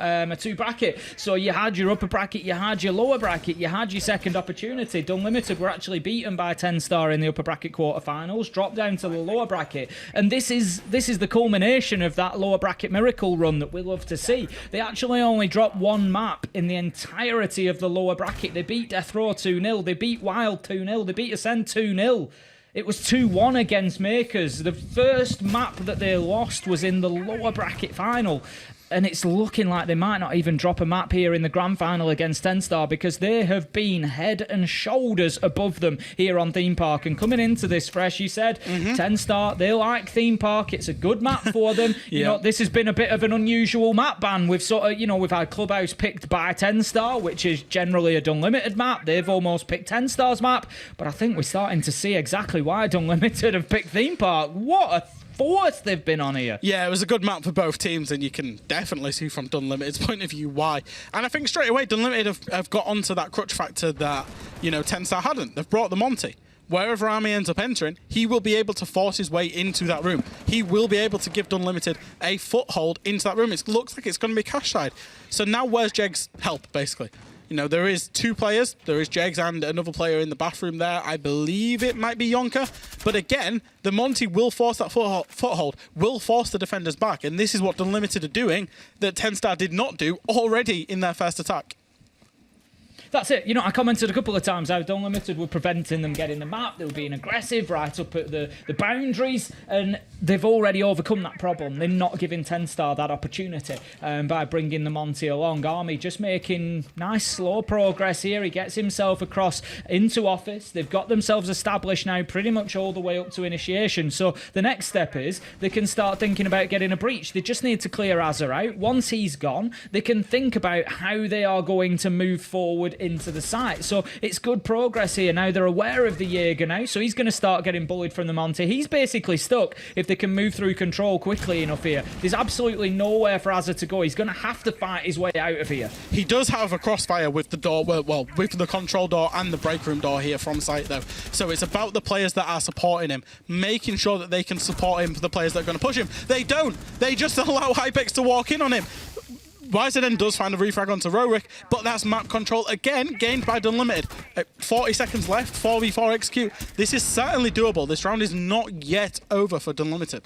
S5: bracket. So you had your upper bracket, you had your lower bracket, you had your second opportunity. Dunlimited were actually beaten by Tenstar in the upper bracket quarterfinals, dropped down to the lower bracket, and this is the culmination of that lower bracket miracle run that we love to see. They actually only dropped 1 map in the entirety of the lower bracket. They beat Death Row 2-0, they beat Wild 2-0, they beat Ascend 2-0. It was 2-1 against Makers. The first map that they lost was in the lower bracket final. And it's looking like they might not even drop a map here in the grand final against Tenstar, because they have been head and shoulders above them here on Theme Park. And coming into this fresh, you said, Tenstar, they like Theme Park. It's a good map for them. You know, this has been a bit of an unusual map ban. We've sort of, you know, we've had Clubhouse picked by Tenstar, which is generally a Dunlimited map. They've almost picked Tenstar's map. But I think we're starting to see exactly why Dunlimited have picked Theme Park. What a force they've been on here. Yeah,
S4: it was a good map for both teams, and you can definitely see from Dunlimited's point of view why. And I think straight away Dunlimited have got onto that crutch factor that, you know, Tenstar hadn't. They've brought the Monty. Wherever Army ends up entering, he will be able to force his way into that room. He will be able to give Dunlimited a foothold into that room. It looks like it's going to be cash side. So now where's Jeg's help, basically? You know, there is 2 players. There is Jegs and another player in the bathroom there. I believe it might be Yonka. But again, the Monty will force that foothold, will force the defenders back. And this is what Dunlimited are doing that Tenstar did not do already in their first attack.
S5: That's it. You know, I commented a couple of times how Dunlimited were preventing them getting the map. They were being aggressive right up at the boundaries, and they've already overcome that problem. They're not giving Tenstar that opportunity by bringing the Monty along. Army just making nice slow progress here. He gets himself across into office. They've got themselves established now pretty much all the way up to initiation. So the next step is they can start thinking about getting a breach. They just need to clear Azza out. Once he's gone, they can think about how they are going to move forward into the site. So it's good progress here. Now they're aware of the Jaeger now, so he's going to start getting bullied from the Monty. He's basically stuck if they can move through control quickly enough here. There's absolutely nowhere for Azza to go. He's going to have to fight his way out of here.
S4: He does have a crossfire with the door, well, with the control door and the break room door here from site though. So it's about the players that are supporting him, making sure that they can support him for the players that are going to push him. They don't. They just allow Hypex to walk in on him. YZN does find a refrag onto Rorik, but that's map control again, gained by Dunlimited. 40 seconds left, 4v4 execute. This is certainly doable. This round is not yet over for Dunlimited.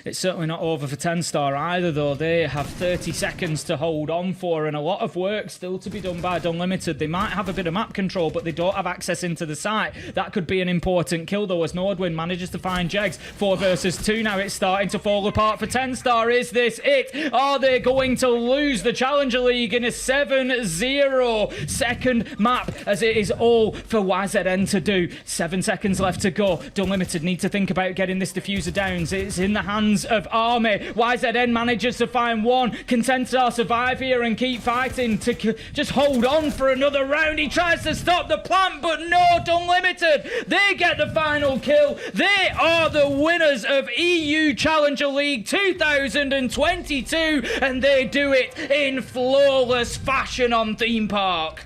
S5: It's certainly not over for Tenstar either, though. They have 30 seconds to hold on for, and a lot of work still to be done by Dunlimited. They might have a bit of map control, but they don't have access into the site. That could be an important kill, though, as Nordwind manages to find Jegs. 4 versus 2 now. It's starting to fall apart for Tenstar. Is this it? Are they going to lose the Challenger League in a 7-0 second map, as it is all for YZN to do? 7 seconds left to go. Dunlimited need to think about getting this diffuser down. It's in the hands hands of Army. YZN manages to find one. Can Tenstar survive here and keep fighting to just hold on for another round? He tries to stop the plant, but no, Dunlimited. They get the final kill. They are the winners of EU Challenger League 2022, and they do it in flawless fashion on Theme Park.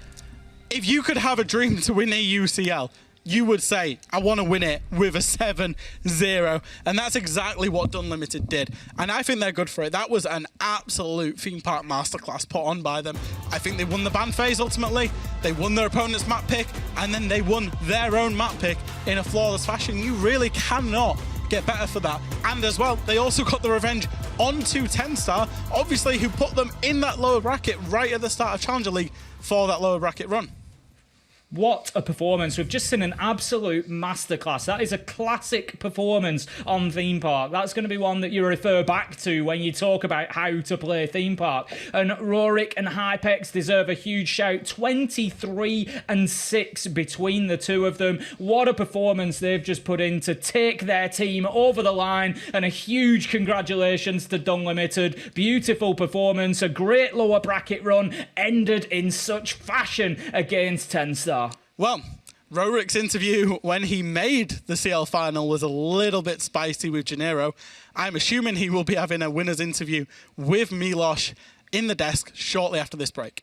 S4: If you could have a dream to win EUCL, you would say, I want to win it with a 7-0. And that's exactly what Dunlimited did. And I think they're good for it. That was an absolute theme park masterclass put on by them. I think they won the ban phase ultimately. They won their opponent's map pick, and then they won their own map pick in a flawless fashion. You really cannot get better for that. And as well, they also got the revenge onto Tenstar, obviously, who put them in that lower bracket right at the start of Challenger League for that lower bracket run.
S5: What a performance. We've just seen an absolute masterclass. That is a classic performance on Theme Park. That's going to be one that you refer back to when you talk about how to play Theme Park. And Rorik and Hypex deserve a huge shout. 23-6 between the two of them. What a performance they've just put in to take their team over the line. And a huge congratulations to Dunlimited. Beautiful performance. A great lower bracket run ended in such fashion against Tenstar.
S4: Well, Rorik's interview when he made the CL final was a little bit spicy with Gennaro. I'm assuming he will be having a winner's interview with Milosh in the desk shortly after this break.